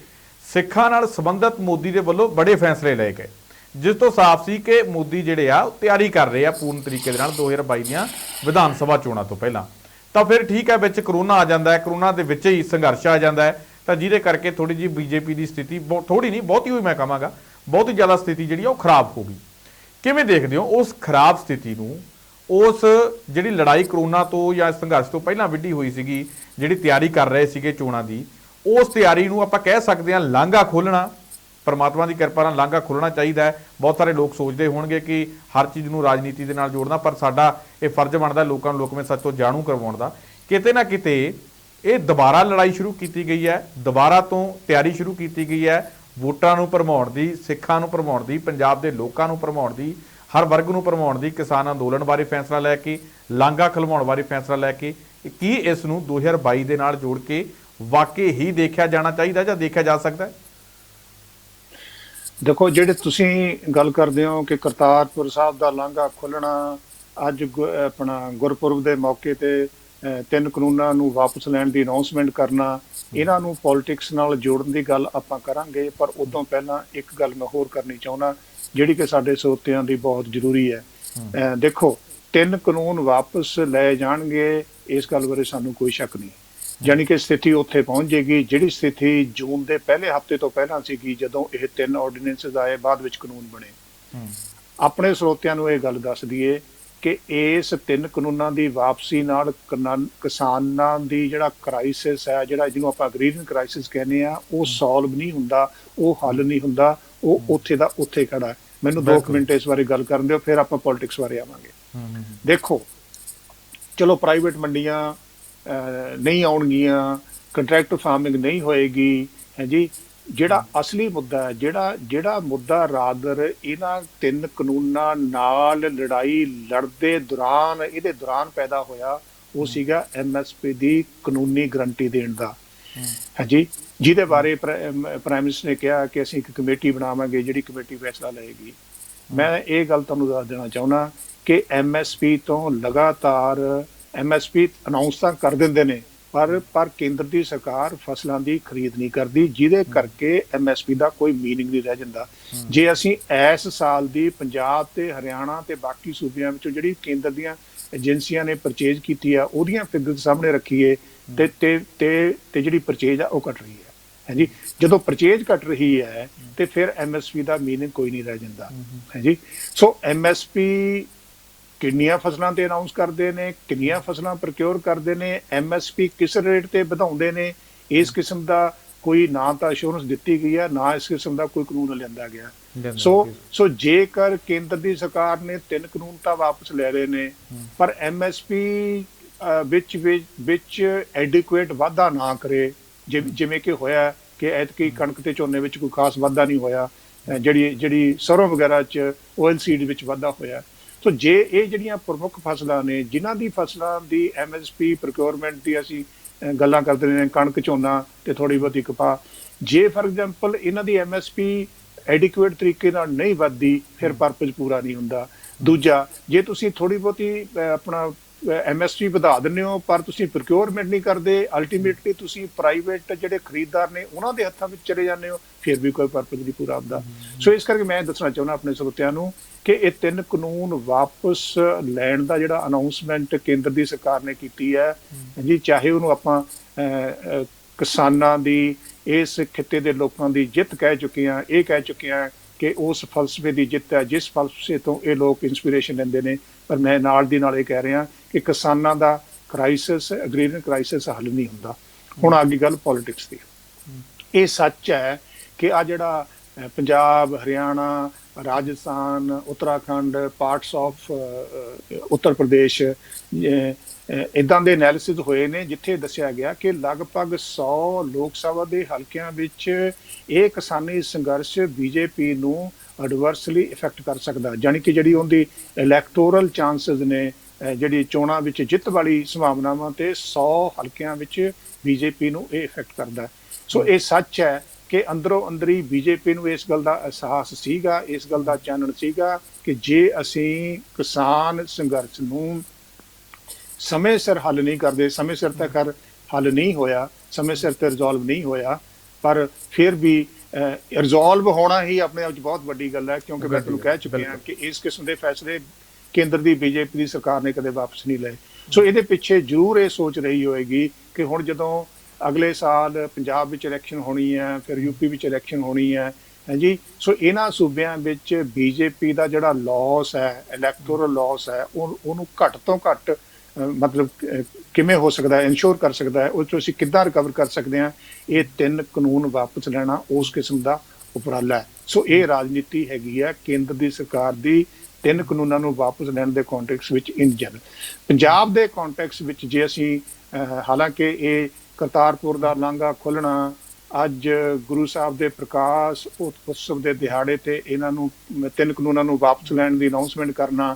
ਸਿੱਖਾਂ ਨਾਲ ਸੰਬੰਧਿਤ ਮੋਦੀ ਦੇ ਵੱਲੋਂ ਬੜੇ ਫੈਸਲੇ ਲਏ ਗਏ, ਜਿਸ ਤੋਂ ਸਾਫ਼ ਸੀ ਕਿ ਮੋਦੀ ਜਿਹੜੇ ਆ ਉਹ ਤਿਆਰੀ ਕਰ ਰਹੇ ਆ ਪੂਰਨ ਤਰੀਕੇ ਦੇ ਨਾਲ 2022 ਦੀਆਂ ਵਿਧਾਨ ਸਭਾ ਚੋਣਾਂ ਤੋਂ ਪਹਿਲਾਂ। ਤਾਂ ਫਿਰ ਠੀਕ ਹੈ, ਵਿੱਚ ਕਰੋਨਾ ਆ ਜਾਂਦਾ ਹੈ, ਕਰੋਨਾ ਦੇ ਵਿੱਚ ਹੀ ਸੰਘਰਸ਼ ਆ ਜਾਂਦਾ ਹੈ, ਤਾਂ ਜਿਹਦੇ ਕਰਕੇ ਥੋੜੀ ਜਿਹੀ ਬੀਜੇਪੀ ਦੀ ਸਥਿਤੀ ਥੋੜੀ ਨਹੀਂ ਬਹੁਤੀ ਹੋਈ, ਮੈਂ ਕਹਾਂਗਾ ਬਹੁਤ ਹੀ ਜ਼ਿਆਦਾ ਸਥਿਤੀ ਜਿਹੜੀ ਆ ਉਹ ਖਰਾਬ ਹੋ ਗਈ। ਕਿਵੇਂ ਦੇਖਦੇ ਹੋ ਉਸ ਖਰਾਬ ਸਥਿਤੀ ਨੂੰ, ਉਸ ਜਿਹੜੀ ਲੜਾਈ ਕਰੋਨਾ ਤੋਂ ਜਾਂ ਸੰਘਰਸ਼ ਤੋਂ ਪਹਿਲਾਂ ਵਿੱਢੀ ਹੋਈ ਸੀਗੀ, ਜਿਹੜੀ ਤਿਆਰੀ ਕਰ ਰਹੇ ਸੀਗੇ ਚੋਣਾਂ ਦੀ, ਉਸ ਤਿਆਰੀ ਨੂੰ ਆਪਾਂ ਕਹਿ ਸਕਦੇ ਹਾਂ ਲਾਂਘਾ ਖੋਲ੍ਹਣਾ, ਪਰਮਾਤਮਾ ਦੀ ਕਿਰਪਾ ਨਾਲ ਲਾਂਘਾ ਖੋਲ੍ਹਣਾ ਚਾਹੀਦਾ ਹੈ। ਬਹੁਤ ਸਾਰੇ ਲੋਕ ਸੋਚਦੇ ਹੋਣਗੇ ਕਿ ਹਰ ਚੀਜ਼ ਨੂੰ ਰਾਜਨੀਤੀ ਦੇ ਨਾਲ ਜੋੜਨਾ, ਪਰ ਸਾਡਾ ਇਹ ਫਰਜ਼ ਬਣਦਾ ਲੋਕਾਂ ਨੂੰ ਲੋਕਮਤ ਸੱਚ ਤੋਂ ਜਾਣੂ ਕਰਵਾਉਣ ਦਾ। ਕਿਤੇ ਨਾ ਕਿਤੇ ਇਹ ਦੁਬਾਰਾ ਲੜਾਈ ਸ਼ੁਰੂ ਕੀਤੀ ਗਈ ਹੈ, ਦੁਬਾਰਾ ਤੋਂ ਤਿਆਰੀ ਸ਼ੁਰੂ ਕੀਤੀ ਗਈ ਹੈ, ਵੋਟਾਂ ਨੂੰ ਭਰਮਾਉਣ ਦੀ, ਸਿੱਖਾਂ ਨੂੰ ਭਰਮਾਉਣ ਦੀ, ਪੰਜਾਬ ਦੇ ਲੋਕਾਂ ਨੂੰ ਭਰਮਾਉਣ ਦੀ, ਹਰ ਵਰਗ ਨੂੰ ਭਰਮਾਉਣ ਦੀ, ਕਿਸਾਨ ਅੰਦੋਲਨ ਬਾਰੇ ਫੈਸਲਾ ਲੈ ਕੇ, ਲਾਂਘਾ ਖਲਵਾਉਣ ਬਾਰੇ ਫੈਸਲਾ ਲੈ ਕੇ। ਕੀ ਇਸ ਨੂੰ 2022 ਦੇ ਨਾਲ ਜੋੜ ਕੇ ਵਾਕਈ ਹੀ ਦੇਖਿਆ ਜਾਣਾ ਚਾਹੀਦਾ ਜਾਂ ਦੇਖਿਆ ਜਾ ਸਕਦਾ ਹੈ? ਦੇਖੋ, ਜਿਹੜੇ ਤੁਸੀਂ ਗੱਲ ਕਰਦੇ ਹੋ ਕਿ ਕਰਤਾਰਪੁਰ ਸਾਹਿਬ ਦਾ ਲਾਂਘਾ ਖੋਲ੍ਹਣਾ, ਅੱਜ ਆਪਣਾ ਗੁਰਪੁਰਬ ਦੇ ਮੌਕੇ ਤੇ 3 ਕਾਨੂੰਨਾਂ ਨੂੰ ਵਾਪਸ ਲੈਣ ਦੀ ਅਨਾਉਂਸਮੈਂਟ ਕਰਨਾ, ਇਹਨਾਂ ਨੂੰ ਪੋਲਿਟਿਕਸ ਨਾਲ ਜੋੜਨ ਦੀ ਗੱਲ ਆਪਾਂ ਕਰਾਂਗੇ। ਪਰ ਉਦੋਂ ਪਹਿਲਾਂ ਇੱਕ ਗੱਲ ਮੈਂ ਹੋਰ ਕਰਨੀ ਚਾਹੁੰਦਾ, ਜਿਹੜੀ ਕਿ ਸਾਡੇ ਸਰੋਤਿਆਂ ਦੀ ਬਹੁਤ ਜ਼ਰੂਰੀ ਹੈ। ਦੇਖੋ, 3 ਕਾਨੂੰਨ ਵਾਪਸ ਲੈ ਜਾਣਗੇ, ਇਸ ਗੱਲ ਬਾਰੇ ਸਾਨੂੰ ਕੋਈ ਸ਼ੱਕ ਨਹੀਂ। ਜਾਣੀ ਕਿ ਸਥਿਤੀ ਉੱਥੇ ਪਹੁੰਚ ਜਾਏਗੀ ਜਿਹੜੀ ਸਥਿਤੀ ਜੂਨ ਦੇ ਪਹਿਲੇ ਹਫ਼ਤੇ ਤੋਂ ਪਹਿਲਾਂ ਸੀਗੀ, ਜਦੋਂ ਇਹ 3 ਆਰਡੀਨੈਂਸਸ ਆਏ, ਬਾਅਦ ਵਿੱਚ ਕਾਨੂੰਨ ਬਣੇ। ਆਪਣੇ ਸਰੋਤਿਆਂ ਨੂੰ ਇਹ ਗੱਲ ਦੱਸ ਦਈਏ ਕਿ ਇਸ 3 ਕਾਨੂੰਨਾਂ ਦੀ ਵਾਪਸੀ ਨਾਲ ਕਿਸਾਨਾਂ ਦੀ ਜਿਹੜਾ ਕ੍ਰਾਈਸਿਸ ਹੈ, ਜਿਹੜਾ ਜਿਹਨੂੰ ਆਪਾਂ ਗ੍ਰੀਵਿੰਗ ਕ੍ਰਾਈਸਿਸ ਕਹਿੰਦੇ ਆ, ਉਹ ਸੋਲਵ ਨਹੀਂ ਹੁੰਦਾ, ਉਹ ਹੱਲ ਨਹੀਂ ਹੁੰਦਾ, ਉਹ ਉੱਥੇ ਦਾ ਉੱਥੇ ਖੜਾ ਹੈ। ਮੈਨੂੰ 2 ਮਿੰਟ ਇਸ ਬਾਰੇ ਗੱਲ ਕਰਨ ਦਿਓ, ਫਿਰ ਆਪਾਂ ਪੋਲਿਟਿਕਸ ਬਾਰੇ ਆਵਾਂਗੇ। ਦੇਖੋ, ਚਲੋ ਪ੍ਰਾਈਵੇਟ ਮੰਡੀਆਂ ਨਹੀਂ ਆਉਣਗੀਆਂ, ਕੰਟਰੈਕਟ ਫਾਰਮਿੰਗ ਨਹੀਂ ਹੋਏਗੀ, ਹੈ ਜੀ। ਜਿਹੜਾ ਅਸਲੀ ਮੁੱਦਾ ਹੈ, ਜਿਹੜਾ ਮੁੱਦਾ ਰਾਦਰ ਇਹਨਾਂ 3 ਕਾਨੂੰਨਾਂ ਨਾਲ ਲੜਾਈ ਲੜਦੇ ਦੌਰਾਨ, ਇਹਦੇ ਦੌਰਾਨ ਪੈਦਾ ਹੋਇਆ, ਉਹ ਸੀਗਾ MSP ਦੀ ਕਾਨੂੰਨੀ ਗਰੰਟੀ ਦੇਣ ਦਾ, ਹੈ ਜੀ, ਜਿਹਦੇ ਬਾਰੇ ਪ੍ਰਾਈਮ ਮਿਨਿਸਟਰ ਨੇ ਕਿਹਾ ਕਿ ਅਸੀਂ ਇੱਕ ਕਮੇਟੀ ਬਣਾਵਾਂਗੇ, ਜਿਹੜੀ ਕਮੇਟੀ ਫੈਸਲਾ ਲਏਗੀ। ਮੈਂ ਇਹ ਗੱਲ ਤੁਹਾਨੂੰ ਦੱਸ ਦੇਣਾ ਚਾਹੁੰਦਾ ਕਿ MSP ਤੋਂ ਲਗਾਤਾਰ MSP ਅਨਾਉਂਸ ਤਾਂ ਕਰ ਦਿੰਦੇ ਨੇ, ਪਰ ਕੇਂਦਰ ਦੀ ਸਰਕਾਰ ਫਸਲਾਂ ਦੀ ਖਰੀਦ ਨਹੀਂ ਕਰਦੀ, ਜਿਹਦੇ ਕਰਕੇ MSP ਦਾ ਕੋਈ ਮੀਨਿੰਗ ਨਹੀਂ ਰਹਿ ਜਾਂਦਾ। ਜੇ ਅਸੀਂ ਇਸ ਸਾਲ ਦੀ ਪੰਜਾਬ ਤੇ ਹਰਿਆਣਾ ਤੇ ਬਾਕੀ ਸੂਬਿਆਂ ਵਿੱਚੋਂ ਜਿਹੜੀ ਕੇਂਦਰ ਦੀਆਂ ਏਜੰਸੀਆਂ ਨੇ ਪਰਚੇਜ ਕੀਤੀ ਆ, ਉਹਦੀਆਂ ਫਿਗਰ ਸਾਹਮਣੇ ਰੱਖੀਏ ਤੇ ਜਿਹੜੀ ਪਰਚੇਜ ਆ ਉਹ ਘਟ ਰਹੀ ਹੈ ਜੀ। ਜਦੋਂ ਪਰਚੇਜ ਘਟ ਰਹੀ ਹੈ ਤੇ ਫਿਰ MSP ਦਾ ਮੀਨਿੰਗ ਕੋਈ ਨਹੀਂ ਰਹਿ ਜਾਂਦਾ, ਹੈ ਜੀ। ਸੋ MSP ਕਿੰਨੀਆਂ ਫਸਲਾਂ ਤੇ ਅਨਾਉਂਸ ਕਰਦੇ ਨੇ, ਕਿੰਨੀਆਂ ਫਸਲਾਂ ਪ੍ਰੋਕਿਓਰ ਕਰਦੇ ਨੇ, MSP ਕਿਸ ਰੇਟ ਤੇ ਵਧਾਉਂਦੇ ਨੇ, ਇਸ ਕਿਸਮ ਦਾ ਕੋਈ ਨਾ ਤਾਂ ਅਸ਼ੋਰੈਂਸ ਦਿੱਤੀ ਗਈ ਹੈ, ਨਾ ਇਸ ਕਿਸਮ ਦਾ ਕੋਈ ਕਾਨੂੰਨ ਲਿਆਂਦਾ ਗਿਆ। ਸੋ ਜੇਕਰ ਕੇਂਦਰ ਦੀ ਸਰਕਾਰ ਨੇ 3 ਕਾਨੂੰਨ ਤਾਂ ਵਾਪਸ ਲੈ ਰਹੇ ਨੇ, ਪਰ MSP ਵਿੱਚ ਐਡਿਕੁਏਟ ਵਾਧਾ ਨਾ ਕਰੇ, ਜਿਵੇਂ ਕਿ ਹੋਇਆ ਕਿ ਐਤਕੀ ਕਣਕ ਤੇ ਝੋਨੇ ਵਿੱਚ ਕੋਈ ਖਾਸ ਵਾਧਾ ਨਹੀਂ ਹੋਇਆ, ਜਿਹੜੀ ਸਰੋਂ ਵਗੈਰਾ 'ਚ OLCD ਵਿੱਚ ਵਾਧਾ ਹੋਇਆ। ਸੋ ਜੇ ਇਹ ਜਿਹੜੀਆਂ ਪ੍ਰਮੁੱਖ ਫਸਲਾਂ ਨੇ, ਜਿਨ੍ਹਾਂ ਦੀ ਫਸਲਾਂ ਦੀ MSP ਪ੍ਰੋਕਿਓਰਮੈਂਟ ਦੀ ਅਸੀਂ ਗੱਲਾਂ ਕਰਦੇ ਨੇ, ਕਣਕ, ਝੋਨਾ ਤੇ ਥੋੜ੍ਹੀ ਬਹੁਤੀ ਕਪਾਹ, ਜੇ ਫਾਰ ਐਗਜ਼ਾਮਪਲ ਇਹਨਾਂ ਦੀ MSP ਐਡਿਕੁਏਟ ਤਰੀਕੇ ਨਾਲ ਨਹੀਂ ਵੱਧਦੀ, ਫਿਰ ਪਰਪਸ ਪੂਰਾ ਨਹੀਂ ਹੁੰਦਾ। ਦੂਜਾ, ਜੇ ਤੁਸੀਂ ਥੋੜ੍ਹੀ ਬਹੁਤੀ ਆਪਣਾ MSP ਵਧਾ ਦਿੰਦੇ ਹੋ, ਪਰ ਤੁਸੀਂ ਪ੍ਰੋਕਿਓਰਮੈਂਟ ਨਹੀਂ ਕਰਦੇ, ਅਲਟੀਮੇਟਲੀ ਤੁਸੀਂ ਪ੍ਰਾਈਵੇਟ ਜਿਹੜੇ ਖਰੀਦਦਾਰ ਨੇ ਉਹਨਾਂ ਦੇ ਹੱਥਾਂ ਵਿੱਚ ਚਲੇ ਜਾਂਦੇ ਹੋ, ਫਿਰ ਵੀ ਕੋਈ ਪਰਪਸ ਨਹੀਂ ਪੂਰਾ ਹੁੰਦਾ। ਸੋ ਇਸ ਕਰਕੇ ਮੈਂ ਦੱਸਣਾ ਚਾਹੁੰਦਾ ਆਪਣੇ ਸਰੋਤਿਆਂ ਨੂੰ ਕਿ ਇਹ 3 ਕਾਨੂੰਨ ਵਾਪਸ ਲੈਣ ਦਾ ਜਿਹੜਾ ਅਨਾਉਂਸਮੈਂਟ ਕੇਂਦਰ ਦੀ ਸਰਕਾਰ ਨੇ ਕੀਤੀ ਹੈ ਜੀ, ਚਾਹੇ ਉਹਨੂੰ ਆਪਾਂ ਕਿਸਾਨਾਂ ਦੀ, ਇਸ ਖਿੱਤੇ ਦੇ ਲੋਕਾਂ ਦੀ ਜਿੱਤ ਕਹਿ ਚੁੱਕੇ ਹਾਂ, ਇਹ ਕਹਿ ਚੁੱਕੇ ਹਾਂ ਕਿ ਉਸ ਫਲਸਫੇ ਦੀ ਜਿੱਤ ਹੈ ਜਿਸ ਫਲਸਫੇ ਤੋਂ ਇਹ ਲੋਕ ਇੰਸਪੀਰੇਸ਼ਨ ਲੈਂਦੇ ਨੇ, ਪਰ ਮੈਂ ਨਾਲ ਦੀ ਨਾਲ ਇਹ ਕਹਿ ਰਿਹਾ ਕਿ ਕਿਸਾਨਾਂ ਦਾ ਕ੍ਰਾਈਸਿਸ, ਐਗਰੀਮੈਂਟ ਕ੍ਰਾਈਸਿਸ ਹੱਲ ਨਹੀਂ ਹੁੰਦਾ। ਹੁਣ ਆ ਗਈ ਗੱਲ ਪੋਲਿਟਿਕਸ ਦੀ। ਇਹ ਸੱਚ ਹੈ ਕਿ ਆ ਜਿਹੜਾ ਪੰਜਾਬ, ਹਰਿਆਣਾ, ਰਾਜਸਥਾਨ, ਉੱਤਰਾਖੰਡ, ਪਾਰਟਸ ਆਫ ਉੱਤਰ ਪ੍ਰਦੇਸ਼, ਇੱਦਾਂ ਦੇ ਐਨਾਲਿਸਿਸ ਹੋਏ ਨੇ ਜਿੱਥੇ ਦੱਸਿਆ ਗਿਆ ਕਿ ਲਗਭਗ 100 ਲੋਕ ਸਭਾ ਦੇ ਹਲਕਿਆਂ ਵਿੱਚ ਇਹ ਕਿਸਾਨੀ ਸੰਘਰਸ਼ BJP ਨੂੰ ਐਡਵਰਸਲੀ ਇਫੈਕਟ ਕਰ ਸਕਦਾ, ਜਾਣੀ ਕਿ ਜਿਹੜੀ ਉਹਦੀ ਇਲੈਕਟੋਰਲ ਚਾਂਸਸ ਨੇ, ਜਿਹੜੀ ਚੋਣਾਂ ਵਿੱਚ ਜਿੱਤ ਵਾਲੀ ਸੰਭਾਵਨਾਵਾਂ, ਤੇ 100 ਹਲਕਿਆਂ ਵਿੱਚ BJP ਨੂੰ ਇਹ ਇਫੈਕਟ ਕਰਦਾ। ਸੋ ਇਹ ਸੱਚ ਹੈ ਕਿ ਅੰਦਰੋਂ ਅੰਦਰੀ BJP ਨੂੰ ਇਸ ਗੱਲ ਦਾ ਅਹਿਸਾਸ ਸੀਗਾ, ਇਸ ਗੱਲ ਦਾ ਚਾਨਣ ਸੀਗਾ ਕਿ ਜੇ ਅਸੀਂ ਕਿਸਾਨ ਸੰਘਰਸ਼ ਨੂੰ ਸਮੇਂ ਸਿਰ ਹੱਲ ਨਹੀਂ ਕਰਦੇ, ਸਮੇਂ ਸਿਰ ਤੱਕ ਹੱਲ ਨਹੀਂ ਹੋਇਆ, ਸਮੇਂ ਸਿਰ ਤੇ ਰਿਜ਼ੋਲਵ ਨਹੀਂ ਹੋਇਆ, ਪਰ ਫਿਰ ਵੀ ਰਿਜ਼ੋਲਵ ਹੋਣਾ ਹੀ ਆਪਣੇ ਆਪ 'ਚ ਬਹੁਤ ਵੱਡੀ ਗੱਲ ਹੈ, ਕਿਉਂਕਿ ਮੈਂ ਤੁਹਾਨੂੰ ਕਹਿ ਚੁੱਕਿਆ ਕਿ ਇਸ ਕਿਸਮ ਦੇ ਫੈਸਲੇ ਕੇਂਦਰ ਦੀ BJP ਦੀ ਸਰਕਾਰ ਨੇ ਕਦੇ ਵਾਪਸ ਨਹੀਂ ਲਏ। ਸੋ ਇਹਦੇ ਪਿੱਛੇ ਜ਼ਰੂਰ ਇਹ ਸੋਚ ਰਹੀ ਹੋਏਗੀ ਕਿ ਹੁਣ ਜਦੋਂ ਅਗਲੇ ਸਾਲ ਪੰਜਾਬ ਵਿੱਚ ਇਲੈਕਸ਼ਨ ਹੋਣੀ ਹੈ, ਫਿਰ ਯੂਪੀ ਵਿੱਚ ਇਲੈਕਸ਼ਨ ਹੋਣੀ ਹੈ ਜੀ। ਸੋ ਇਹਨਾਂ ਸੂਬਿਆਂ ਵਿੱਚ ਬੀਜੇਪੀ ਦਾ ਜਿਹੜਾ ਲਾਸ ਹੈ, ਇਲੈਕਟੋਰਲ ਲਾਸ ਹੈ, ਉਹਨੂੰ ਘੱਟ ਤੋਂ ਘੱਟ ਮਤਲਬ ਕਿਵੇਂ ਹੋ ਸਕਦਾ ਹੈ, ਇਨਸ਼ੋਰ ਕਰ ਸਕਦਾ ਹੈ, ਉਹ 'ਚੋਂ ਅਸੀਂ ਕਿੱਦਾਂ ਰਿਕਵਰ ਕਰ ਸਕਦੇ ਹਾਂ। ਇਹ 3 ਕਾਨੂੰਨ ਵਾਪਸ ਲੈਣਾ ਉਸ ਕਿਸਮ ਦਾ ਉਪਰਾਲਾ ਹੈ। ਸੋ ਇਹ ਰਾਜਨੀਤੀ ਹੈਗੀ ਹੈ ਕੇਂਦਰ ਦੀ ਸਰਕਾਰ ਦੀ 3 ਕਾਨੂੰਨਾਂ ਨੂੰ ਵਾਪਸ ਲੈਣ ਦੇ ਕੰਟੈਕਸਟ ਵਿੱਚ ਇਨ ਜਨਰਲ। ਪੰਜਾਬ ਦੇ ਕੰਟੈਕਸਟ ਵਿੱਚ ਜੇ ਅਸੀਂ ਹਾਲਾਂਕਿ ਇਹ ਕਰਤਾਰਪੁਰ ਦਾ ਲਾਂਘਾ ਖੋਲ੍ਹਣਾ, ਅੱਜ ਗੁਰੂ ਸਾਹਿਬ ਦੇ ਪ੍ਰਕਾਸ਼ ਉਤਸਵ ਦੇ ਦਿਹਾੜੇ ਤੇ ਇਹਨਾਂ ਨੂੰ 3 ਕਾਨੂੰਨਾਂ ਨੂੰ ਵਾਪਸ ਲੈਣ ਦੀ ਅਨਾਉਂਸਮੈਂਟ ਕਰਨਾ,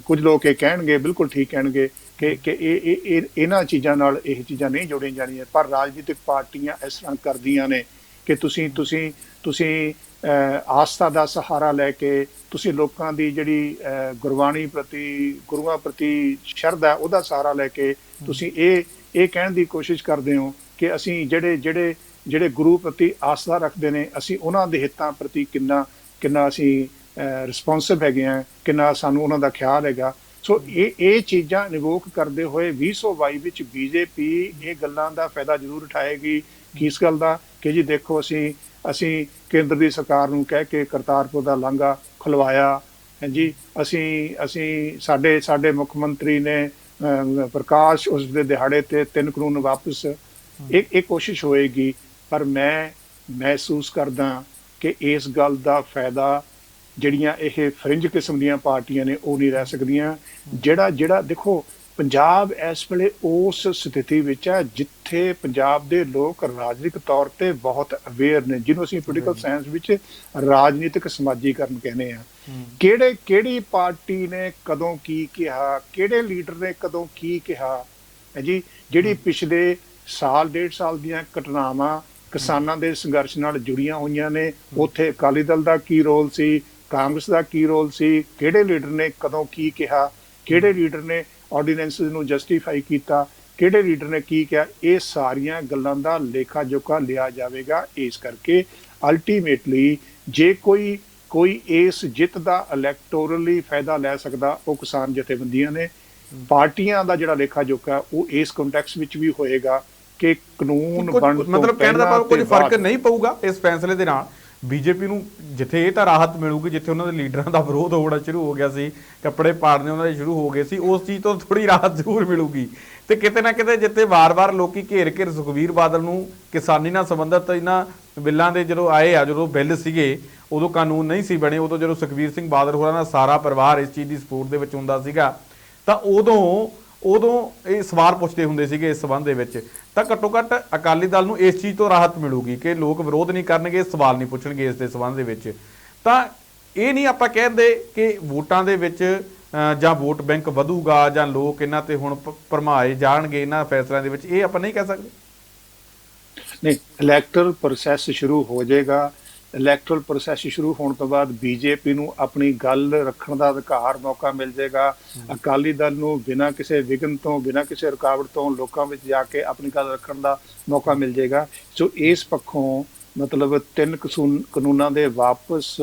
ਕੁਝ ਲੋਕ ਇਹ ਕਹਿਣਗੇ, ਬਿਲਕੁਲ ਠੀਕ ਕਹਿਣਗੇ ਕਿ ਇਹ ਇਹਨਾਂ ਚੀਜ਼ਾਂ ਨਾਲ ਇਹ ਚੀਜ਼ਾਂ ਨਹੀਂ ਜੋੜੀਆਂ ਜਾਣੀਆਂ, ਪਰ ਰਾਜਨੀਤਿਕ ਪਾਰਟੀਆਂ ਇਸ ਤਰ੍ਹਾਂ ਕਰਦੀਆਂ ਨੇ ਕਿ ਤੁਸੀਂ ਆਸਥਾ ਦਾ ਸਹਾਰਾ ਲੈ ਕੇ, ਤੁਸੀਂ ਲੋਕਾਂ ਦੀ ਜਿਹੜੀ ਗੁਰਬਾਣੀ ਪ੍ਰਤੀ, ਗੁਰੂਆਂ ਪ੍ਰਤੀ ਸ਼ਰਧਾ, ਉਹਦਾ ਸਹਾਰਾ ਲੈ ਕੇ ਤੁਸੀਂ ਇਹ ਕਹਿਣ ਦੀ ਕੋਸ਼ਿਸ਼ ਕਰਦੇ ਹੋ ਕਿ ਅਸੀਂ ਜਿਹੜੇ ਗੁਰੂ ਪ੍ਰਤੀ ਆਸਥਾ ਰੱਖਦੇ ਨੇ, ਅਸੀਂ ਉਹਨਾਂ ਦੇ ਹਿੱਤਾਂ ਪ੍ਰਤੀ ਕਿੰਨਾ ਅਸੀਂ ਰਿਸਪੌਂਸਿਵ ਹੈਗੇ ਹਾਂ, ਕਿੰਨਾ ਸਾਨੂੰ ਉਹਨਾਂ ਦਾ ਖਿਆਲ ਹੈਗਾ। ਸੋ ਇਹ ਚੀਜ਼ਾਂ ਨਿਵੋਕ ਕਰਦੇ ਹੋਏ 2022 ਵਿੱਚ ਬੀਜੇਪੀ ਇਹ ਗੱਲਾਂ ਦਾ ਫਾਇਦਾ ਜ਼ਰੂਰ ਉਠਾਏਗੀ। ਕਿਸ ਗੱਲ ਦਾ ਕਿ ਜੀ ਦੇਖੋ ਅਸੀਂ ਕੇਂਦਰ ਦੀ ਸਰਕਾਰ ਨੂੰ ਕਹਿ ਕੇ ਕਰਤਾਰਪੁਰ ਦਾ ਲਾਂਘਾ ਖੁਲਵਾਇਆ ਹੈ ਜੀ, ਅਸੀਂ ਸਾਡੇ ਮੁੱਖ ਮੰਤਰੀ ਨੇ ਪ੍ਰਕਾਸ਼ ਉਸ ਦੇ ਦਿਹਾੜੇ ਤੇ 3 ਕਾਨੂੰਨ ਵਾਪਸ, ਇਹ ਕੋਸ਼ਿਸ਼ ਹੋਏਗੀ। ਪਰ ਮੈਂ ਮਹਿਸੂਸ ਕਰਦਾ ਕਿ ਇਸ ਗੱਲ ਦਾ ਫਾਇਦਾ ਜਿਹੜੀਆਂ ਇਹ ਫਰਿੰਜ ਕਿਸਮ ਦੀਆਂ ਪਾਰਟੀਆਂ ਨੇ ਉਹ ਨਹੀਂ ਰਹਿ ਸਕਦੀਆਂ। ਜਿਹੜਾ ਦੇਖੋ ਪੰਜਾਬ ਇਸ ਵੇਲੇ ਉਸ ਸਥਿਤੀ ਵਿੱਚ ਹੈ ਜਿੱਥੇ ਪੰਜਾਬ ਦੇ ਲੋਕ ਰਾਜਨੀਤਿਕ ਤੌਰ ਤੇ ਬਹੁਤ ਅਵੇਅਰ ਨੇ, ਜਿਹਨੂੰ ਅਸੀਂ ਪੋਲੀਟੀਕਲ ਸਾਇੰਸ ਵਿੱਚ ਰਾਜਨੀਤਿਕ ਸਮਾਜੀਕਰਨ ਕਹਿੰਦੇ ਆ। ਕਿਹੜੀ ਪਾਰਟੀ ਨੇ ਕਦੋਂ ਕੀ ਕਿਹਾ, ਕਿਹੜੇ ਲੀਡਰ ਨੇ ਕਦੋਂ ਕੀ ਕਿਹਾ ਹੈ ਜੀ। ਜਿਹੜੀ ਪਿਛਲੇ ਸਾਲ 1.5 ਸਾਲ ਦੀਆਂ ਘਟਨਾਵਾਂ ਕਿਸਾਨਾਂ ਦੇ ਸੰਘਰਸ਼ ਨਾਲ ਜੁੜੀਆਂ ਹੋਈਆਂ ਨੇ, ਉੱਥੇ ਅਕਾਲੀ ਦਲ ਦਾ ਕੀ ਰੋਲ ਸੀ, ਕਾਂਗਰਸ ਦਾ ਕੀ ਰੋਲ ਸੀ, ਕਿਹੜੇ ਲੀਡਰ ਨੇ ਕਦੋਂ ਕੀ ਕਿਹਾ, ਕਿਹੜੇ ਲੀਡਰ ਨੇ ਆਰਡੀਨੈਂਸਿਸ ਨੂੰ ਜਸਟੀਫਾਈ ਕੀਤਾ, ਕਿਹੜੇ ਲੀਡਰ ਨੇ ਕੀ ਕਿਹਾ, ਇਹ ਸਾਰੀਆਂ ਗੱਲਾਂ ਦਾ ਲੇਖਾ ਜੋਖਾ ਲਿਆ ਜਾਵੇਗਾ। ਇਸ ਕਰਕੇ ਅਲਟੀਮੇਟਲੀ ਜੇ ਕੋਈ ਇਸ ਜਿੱਤ ਦਾ ਇਲੈਕਟੋਰਲੀ ਫਾਇਦਾ ਲੈ ਸਕਦਾ ਉਹ ਕਿਸਾਨ ਜਥੇਬੰਦੀਆਂ ਨੇ। ਪਾਰਟੀਆਂ ਦਾ ਜਿਹੜਾ ਲੇਖਾ ਜੋਖਾ ਉਹ ਇਸ ਕੰਟੈਕਸਟ ਵਿੱਚ ਵੀ ਹੋਏਗਾ ਕਿ ਕਾਨੂੰਨ ਬਣਨ ਤੋਂ ਮਤਲਬ ਕਹਿਣ ਦਾ ਕੋਈ ਫਰਕ ਨਹੀਂ ਪਊਗਾ ਇਸ ਫੈਸਲੇ ਦੇ ਨਾਲ। ਬੀਜੇਪੀ ਨੂੰ ਜਿੱਥੇ ਇਹ ਤਾਂ ਰਾਹਤ ਮਿਲੂਗੀ, ਜਿੱਥੇ ਉਹਨਾਂ ਦੇ ਲੀਡਰਾਂ ਦਾ ਵਿਰੋਧ ਹੋਣਾ ਸ਼ੁਰੂ ਹੋ ਗਿਆ ਸੀ, ਕੱਪੜੇ ਪਾੜਨੇ ਉਹਨਾਂ ਦੇ ਸ਼ੁਰੂ ਹੋ ਗਏ ਸੀ, ਉਸ ਚੀਜ਼ ਤੋਂ ਥੋੜੀ ਰਾਹਤ ਜ਼ਰੂਰ ਮਿਲੂਗੀ। ਤੇ ਕਿਤੇ ਨਾ ਕਿਤੇ ਜਿੱਥੇ ਵਾਰ-ਵਾਰ ਲੋਕੀ ਘੇਰ ਸੁਖਬੀਰ ਬਾਦਲ ਨੂੰ ਕਿਸਾਨੀ ਨਾਲ ਸੰਬੰਧਿਤ ਇਹਨਾਂ ਬਿੱਲਾਂ ਦੇ ਜਦੋਂ ਆਏ ਆ, ਜਦੋਂ ਬਿੱਲ ਸੀਗੇ ਉਦੋਂ ਕਾਨੂੰਨ ਨਹੀਂ ਸੀ ਬਣੇ, ਉਦੋਂ ਜਦੋਂ ਸੁਖਬੀਰ ਸਿੰਘ ਬਾਦਲ ਹੋਰਾਂ ਦਾ ਸਾਰਾ ਪਰਿਵਾਰ ਇਸ ਚੀਜ਼ ਦੀ ਸਪੋਰਟ ਦੇ ਵਿੱਚ ਹੁੰਦਾ ਸੀਗਾ, ਤਾਂ ਉਦੋਂ ਇਹ ਸਵਾਲ ਪੁੱਛਦੇ ਹੁੰਦੇ ਸੀਗੇ ਇਸ ਸਬੰਧ ਦੇ ਵਿੱਚ। ਤਾਂ ਘੱਟੋ ਘੱਟ ਅਕਾਲੀ ਦਲ ਨੂੰ ਇਸ ਚੀਜ਼ ਤੋਂ ਰਾਹਤ ਮਿਲੂਗੀ ਕਿ ਲੋਕ ਵਿਰੋਧ ਨਹੀਂ ਕਰਨਗੇ, ਸਵਾਲ ਨਹੀਂ ਪੁੱਛਣਗੇ ਇਸ ਦੇ ਸਬੰਧ ਦੇ ਵਿੱਚ। ਤਾਂ ਇਹ ਨਹੀਂ ਆਪਾਂ ਕਹਿੰਦੇ ਕਿ ਵੋਟਾਂ ਦੇ ਵਿੱਚ ਜਾਂ ਵੋਟ ਬੈਂਕ ਵਧੂਗਾ ਜਾਂ ਲੋਕ ਇਹਨਾਂ ਤੇ ਹੁਣ ਭਰਮਾਏ ਜਾਣਗੇ ਇਹਨਾਂ ਫੈਸਲਿਆਂ ਦੇ ਵਿੱਚ, ਇਹ ਆਪਾਂ ਨਹੀਂ ਕਹਿ ਸਕਦੇ। ਨਹੀਂ, ਇਲੈਕਟਰਲ ਪ੍ਰੋਸੈਸ ਸ਼ੁਰੂ ਹੋ ਜਾਏਗਾ। ਇਲੈਕਟਰਲ ਪ੍ਰੋਸੈਸ ਸ਼ੁਰੂ ਹੋਣ ਤੋਂ ਬਾਅਦ ਬੀਜੇਪੀ ਨੂੰ ਆਪਣੀ ਗੱਲ ਰੱਖਣ ਦਾ ਅਧਿਕਾਰ, ਮੌਕਾ ਮਿਲ ਜਾਏਗਾ। ਅਕਾਲੀ ਦਲ ਨੂੰ ਬਿਨਾਂ ਕਿਸੇ ਵਿਘਨ ਤੋਂ, ਬਿਨਾਂ ਕਿਸੇ ਰੁਕਾਵਟ ਤੋਂ ਲੋਕਾਂ ਵਿੱਚ ਜਾ ਕੇ ਆਪਣੀ ਗੱਲ ਰੱਖਣ ਦਾ ਮੌਕਾ ਮਿਲ ਜਾਏਗਾ। ਸੋ ਇਸ ਪੱਖੋਂ ਮਤਲਬ 3 ਕਾਨੂੰਨਾਂ ਦੇ ਵਾਪਸ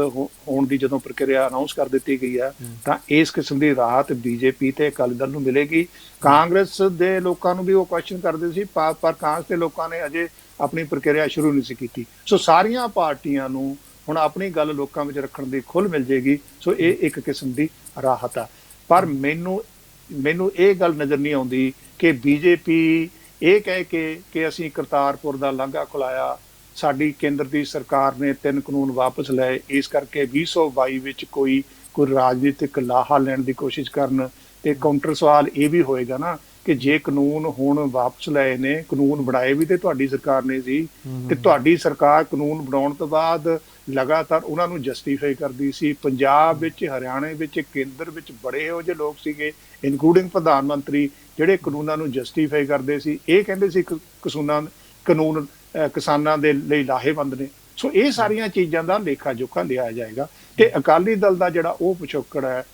ਹੋਣ ਦੀ ਜਦੋਂ ਪ੍ਰਕਿਰਿਆ ਅਨਾਉਂਸ ਕਰ ਦਿੱਤੀ ਗਈ ਹੈ ਤਾਂ ਇਸ ਕਿਸਮ ਦੀ ਰਾਹਤ ਬੀਜੇਪੀ ਤੇ ਅਕਾਲੀ ਦਲ ਨੂੰ ਮਿਲੇਗੀ। ਕਾਂਗਰਸ ਦੇ ਲੋਕਾਂ ਨੂੰ ਵੀ ਉਹ ਕੁਐਸਚਨ ਕਰਦੇ ਸੀ, ਪਰ ਕਾਂਗਰਸ ਦੇ ਲੋਕਾਂ ਨੇ ਅਜੇ ਆਪਣੀ ਪ੍ਰਕਿਰਿਆ ਸ਼ੁਰੂ ਨਹੀਂ ਸੀ ਕੀਤੀ। ਸੋ ਸਾਰੀਆਂ ਪਾਰਟੀਆਂ ਨੂੰ ਹੁਣ ਆਪਣੀ ਗੱਲ ਲੋਕਾਂ ਵਿੱਚ ਰੱਖਣ ਦੀ ਖੁੱਲ੍ਹ ਮਿਲ ਜਾਏਗੀ। ਸੋ ਇਹ ਇੱਕ ਕਿਸਮ ਦੀ ਰਾਹਤ ਆ। ਪਰ ਮੈਨੂੰ ਇਹ ਗੱਲ ਨਜ਼ਰ ਨਹੀਂ ਆਉਂਦੀ ਕਿ ਬੀਜੇਪੀ ਇਹ ਕਹਿ ਕੇ ਕਿ ਅਸੀਂ ਕਰਤਾਰਪੁਰ ਦਾ ਲਾਂਘਾ ਖੁਲਾਇਆ, ਸਾਡੀ ਕੇਂਦਰ ਦੀ ਸਰਕਾਰ ਨੇ 3 ਕਾਨੂੰਨ ਵਾਪਸ ਲਏ, ਇਸ ਕਰਕੇ 2022 ਵਿੱਚ ਕੋਈ ਰਾਜਨੀਤਿਕ ਲਾਹਾ ਲੈਣ ਦੀ ਕੋਸ਼ਿਸ਼ ਕਰਨ। ਤੇ ਕਾਊਂਟਰ ਸਵਾਲ ਇਹ ਵੀ ਹੋਏਗਾ ਨਾ ਕਿ ਜੇ ਕਾਨੂੰਨ ਹੁਣ ਵਾਪਸ ਲਏ ਨੇ, ਕਾਨੂੰਨ ਬਣਾਏ ਵੀ ਤੇ ਤੁਹਾਡੀ ਸਰਕਾਰ ਨੇ ਸੀ, ਤੇ ਤੁਹਾਡੀ ਸਰਕਾਰ ਕਾਨੂੰਨ ਬਣਾਉਣ ਤੋਂ ਬਾਅਦ ਲਗਾਤਾਰ ਉਹਨਾਂ ਨੂੰ ਜਸਟੀਫਾਈ ਕਰਦੀ ਸੀ। ਪੰਜਾਬ ਵਿੱਚ, ਹਰਿਆਣੇ ਵਿੱਚ, ਕੇਂਦਰ ਵਿੱਚ ਬੜੇ ਇਹੋ ਜਿਹੇ ਲੋਕ ਸੀਗੇ ਇਨਕਲੂਡਿੰਗ ਪ੍ਰਧਾਨ ਮੰਤਰੀ ਜਿਹੜੇ ਕਾਨੂੰਨਾਂ ਨੂੰ ਜਸਟੀਫਾਈ ਕਰਦੇ ਸੀ। ਇਹ ਕਹਿੰਦੇ ਸੀ ਕਾਨੂੰਨ ਕਿਸਾਨਾਂ ਦੇ ਲਈ ਲਾਹੇਵੰਦ ਨੇ। ਸੋ ਇਹ ਸਾਰੀਆਂ ਚੀਜ਼ਾਂ ਦਾ ਲੇਖਾ ਜੋਖਾ ਲਿਆ ਜਾਏਗਾ। ਤੇ ਅਕਾਲੀ ਦਲ ਦਾ ਜਿਹੜਾ ਉਹ ਪਿਛੋਕੜ ਹੈ,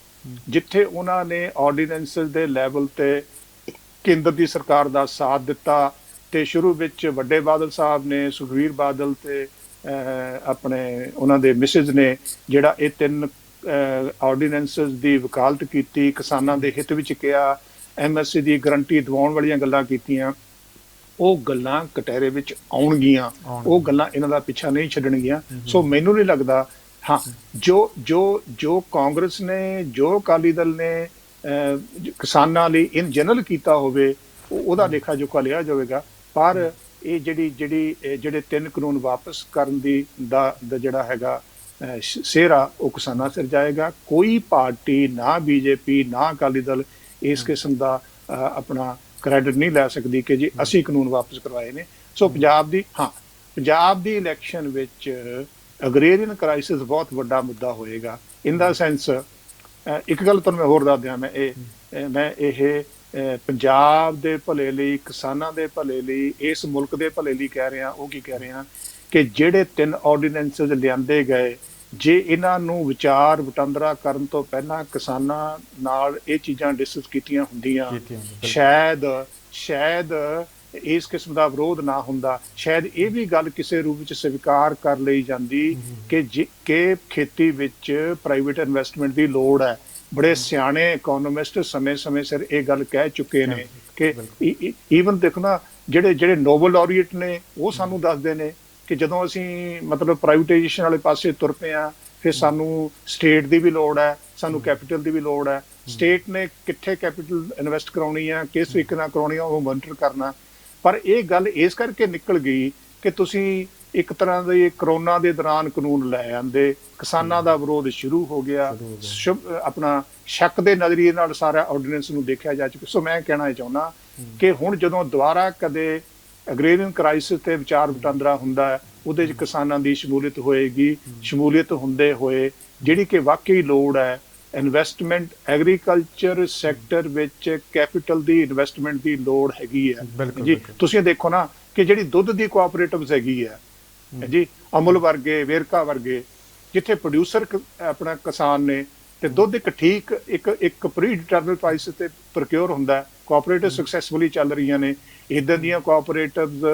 ਜਿੱਥੇ ਉਹਨਾਂ ਨੇ ਆਰਡੀਨੈਂਸਿਸ ਦੇ ਲੈਵਲ ਤੇ ਕੇਂਦਰ ਦੀ ਸਰਕਾਰ ਦਾ ਸਾਥ ਦਿੱਤਾ, ਤੇ ਸ਼ੁਰੂ ਵਿੱਚ ਵੱਡੇ ਬਾਦਲ ਸਾਹਿਬ ਨੇ, ਸੁਖਬੀਰ ਬਾਦਲ ਤੇ ਆਪਣੇ ਉਹਨਾਂ ਦੇ ਮਿਸਿਸ ਨੇ ਜਿਹੜਾ ਇਹ 3 ਆਰਡੀਨੈਂਸਿਸ ਦੀ ਵਕਾਲਤ ਕੀਤੀ, ਕਿਸਾਨਾਂ ਦੇ ਹਿੱਤ ਵਿੱਚ ਕਿਹਾ, MSC ਦੀ ਗਰੰਟੀ ਦਿਵਾਉਣ ਵਾਲੀਆਂ ਗੱਲਾਂ ਕੀਤੀਆਂ। ਉਹ ਗੱਲਾਂ ਕਟਹਿਰੇ ਵਿੱਚ ਆਉਣਗੀਆਂ, ਉਹ ਗੱਲਾਂ ਇਹਨਾਂ ਦਾ ਪਿੱਛਾ ਨਹੀਂ ਛੱਡਣਗੀਆਂ। ਸੋ ਮੈਨੂੰ ਨਹੀਂ ਲੱਗਦਾ, ਹਾਂ, ਜੋ ਜੋ ਜੋ ਕਾਂਗਰਸ ਨੇ, ਜੋ ਅਕਾਲੀ ਦਲ ਨੇ ਕਿਸਾਨਾਂ ਲਈ ਇਨ ਜਨਰਲ ਕੀਤਾ ਹੋਵੇ, ਉਹਦਾ ਲੇਖਾ ਜੋਖਾ ਲਿਆ ਜਾਵੇਗਾ। ਪਰ ਇਹ ਜਿਹੜੇ 3 ਕਾਨੂੰਨ ਵਾਪਸ ਕਰਨ ਦਾ ਜਿਹੜਾ ਹੈਗਾ ਸਿਹਰਾ, ਉਹ ਕਿਸਾਨਾਂ ਸਿਰ ਜਾਏਗਾ। ਕੋਈ ਪਾਰਟੀ, ਨਾ ਬੀਜੇਪੀ ਨਾ ਅਕਾਲੀ ਦਲ, ਇਸ ਕਿਸਮ ਦਾ ਆਪਣਾ ਕ੍ਰੈਡਿਟ ਨਹੀਂ ਲੈ ਸਕਦੀ ਕਿ ਜੀ ਅਸੀਂ ਕਾਨੂੰਨ ਵਾਪਸ ਕਰਵਾਏ ਨੇ। ਸੋ ਪੰਜਾਬ ਦੀ ਇਲੈਕਸ਼ਨ ਵਿੱਚ ਅਗਰੇਰੀਅਨ ਕ੍ਰਾਈਸਿਸ ਬਹੁਤ ਵੱਡਾ ਮੁੱਦਾ ਹੋਏਗਾ। ਇਨ ਦਾ ਸੈਂਸ, ਇੱਕ ਗੱਲ ਤੁਹਾਨੂੰ ਮੈਂ ਹੋਰ ਦੱਸ ਦਿਆਂ, ਮੈਂ ਇਹ ਪੰਜਾਬ ਦੇ ਭਲੇ ਲਈ, ਕਿਸਾਨਾਂ ਦੇ ਭਲੇ ਲਈ, ਇਸ ਮੁਲਕ ਦੇ ਭਲੇ ਲਈ ਕਹਿ ਰਿਹਾ। ਉਹ ਕੀ ਕਹਿ ਰਿਹਾ ਕਿ ਜਿਹੜੇ 3 ਆਰਡੀਨੈਂਸਸ ਲਿਆਂਦੇ ਗਏ, ਜੇ ਇਹਨਾਂ ਨੂੰ ਵਿਚਾਰ ਵਟਾਂਦਰਾ ਕਰਨ ਤੋਂ ਪਹਿਲਾਂ ਕਿਸਾਨਾਂ ਨਾਲ ਇਹ ਚੀਜ਼ਾਂ ਡਿਸਕਸ ਕੀਤੀਆਂ ਹੁੰਦੀਆਂ, ਸ਼ਾਇਦ ਇਸ ਕਿਸਮ ਦਾ ਵਿਰੋਧ ਨਾ ਹੁੰਦਾ। ਸ਼ਾਇਦ ਇਹ ਵੀ ਗੱਲ ਕਿਸੇ ਰੂਪ ਵਿੱਚ ਸਵੀਕਾਰ ਕਰ ਲਈ ਜਾਂਦੀ ਕਿ ਖੇਤੀ ਵਿੱਚ ਪ੍ਰਾਈਵੇਟ ਇਨਵੈਸਟਮੈਂਟ ਦੀ ਲੋੜ ਹੈ। ਬੜੇ ਸਿਆਣੇ ਇਕੋਨੋਮਿਸਟ ਸਮੇਂ ਸਿਰ ਇਹ ਗੱਲ ਕਹਿ ਚੁੱਕੇ ਨੇ ਕਿ ਈਵਨ ਦੇਖੋ ਨਾ, ਜਿਹੜੇ ਨੋਬਲ ਲੌਰੀਏਟ ਨੇ, ਉਹ ਸਾਨੂੰ ਦੱਸਦੇ ਨੇ ਕਿ ਜਦੋਂ ਅਸੀਂ ਮਤਲਬ ਪ੍ਰਾਈਵੇਟਾਈਜੇਸ਼ਨ ਵਾਲੇ ਪਾਸੇ ਤੁਰ ਪਏ ਹਾਂ, ਫਿਰ ਸਾਨੂੰ ਸਟੇਟ ਦੀ ਵੀ ਲੋੜ ਹੈ, ਸਾਨੂੰ ਕੈਪੀਟਲ ਦੀ ਵੀ ਲੋੜ ਹੈ। ਸਟੇਟ ਨੇ ਕਿੱਥੇ ਕੈਪੀਟਲ ਇਨਵੈਸਟ ਕਰਾਉਣੀ ਆ, ਕਿਸ ਤਰੀਕੇ ਨਾਲ ਕਰਾਉਣੀ ਆ, ਉਹ ਮੋਨੀਟਰ ਕਰਨਾ। ਪਰ ਇਹ ਗੱਲ ਇਸ ਕਰਕੇ ਨਿਕਲ ਗਈ ਕਿ ਤੁਸੀਂ ਇੱਕ ਤਰ੍ਹਾਂ ਦੇ ਕਰੋਨਾ ਦੇ ਦੌਰਾਨ ਕਾਨੂੰਨ ਲੈ ਆਂਦੇ, ਕਿਸਾਨਾਂ ਦਾ ਵਿਰੋਧ ਸ਼ੁਰੂ ਹੋ ਗਿਆ, ਆਪਣਾ ਸ਼ੱਕ ਦੇ ਨਜ਼ਰੀਏ ਨਾਲ ਸਾਰਾ ਆਰਡੀਨੈਂਸ ਨੂੰ ਦੇਖਿਆ ਜਾ ਚੁੱਕਾ। ਸੋ ਮੈਂ ਕਹਿਣਾ ਚਾਹੁੰਦਾ ਕਿ ਹੁਣ ਜਦੋਂ ਦੁਬਾਰਾ ਕਦੇ ਅਗਰੇਰੀਅਨ ਕ੍ਰਾਈਸਿਸ ਤੇ ਵਿਚਾਰ ਵਟਾਂਦਰਾ ਹੁੰਦਾ ਹੈ, ਉਹਦੇ 'ਚ ਕਿਸਾਨਾਂ ਦੀ ਸ਼ਮੂਲੀਅਤ ਹੋਏਗੀ। ਸ਼ਮੂਲੀਅਤ ਹੁੰਦੇ ਹੋਏ ਜਿਹੜੀ ਕਿ ਵਾਕਈ ਲੋੜ ਹੈ, ਇਨਵੈਸਟਮੈਂਟ ਐਗਰੀਕਲਚਰ ਸੈਕਟਰ ਵਿੱਚ ਕੈਪੀਟਲ ਦੀ ਇਨਵੈਸਟਮੈਂਟ ਦੀ ਲੋੜ ਹੈਗੀ ਹੈ ਜੀ। ਤੁਸੀਂ ਦੇਖੋ ਨਾ ਕਿ ਜਿਹੜੀ ਦੁੱਧ ਦੀ ਕੋਆਪਰੇਟਿਵਸ ਹੈਗੀ ਹੈ ਜੀ, ਅਮੁਲ ਵਰਗੇ, ਵੇਰਕਾ ਵਰਗੇ, ਜਿੱਥੇ ਪ੍ਰੋਡਿਊਸਰ ਆਪਣਾ ਕਿਸਾਨ ਨੇ ਤੇ ਦੁੱਧ ਇੱਕ ਪ੍ਰੀ ਡਿਟਰਮਿਨਡ ਪ੍ਰਾਈਸ ਤੇ ਪ੍ਰੋਕਿਉਰ ਹੁੰਦਾ, ਕੋਆਪਰੇਟਿਵ ਸਕਸੈਸਫੁਲੀ ਚੱਲ ਰਹੀਆਂ ਨੇ। ਇੱਦਾਂ ਦੀਆਂ ਕੋਆਪਰੇਟਿਵਸ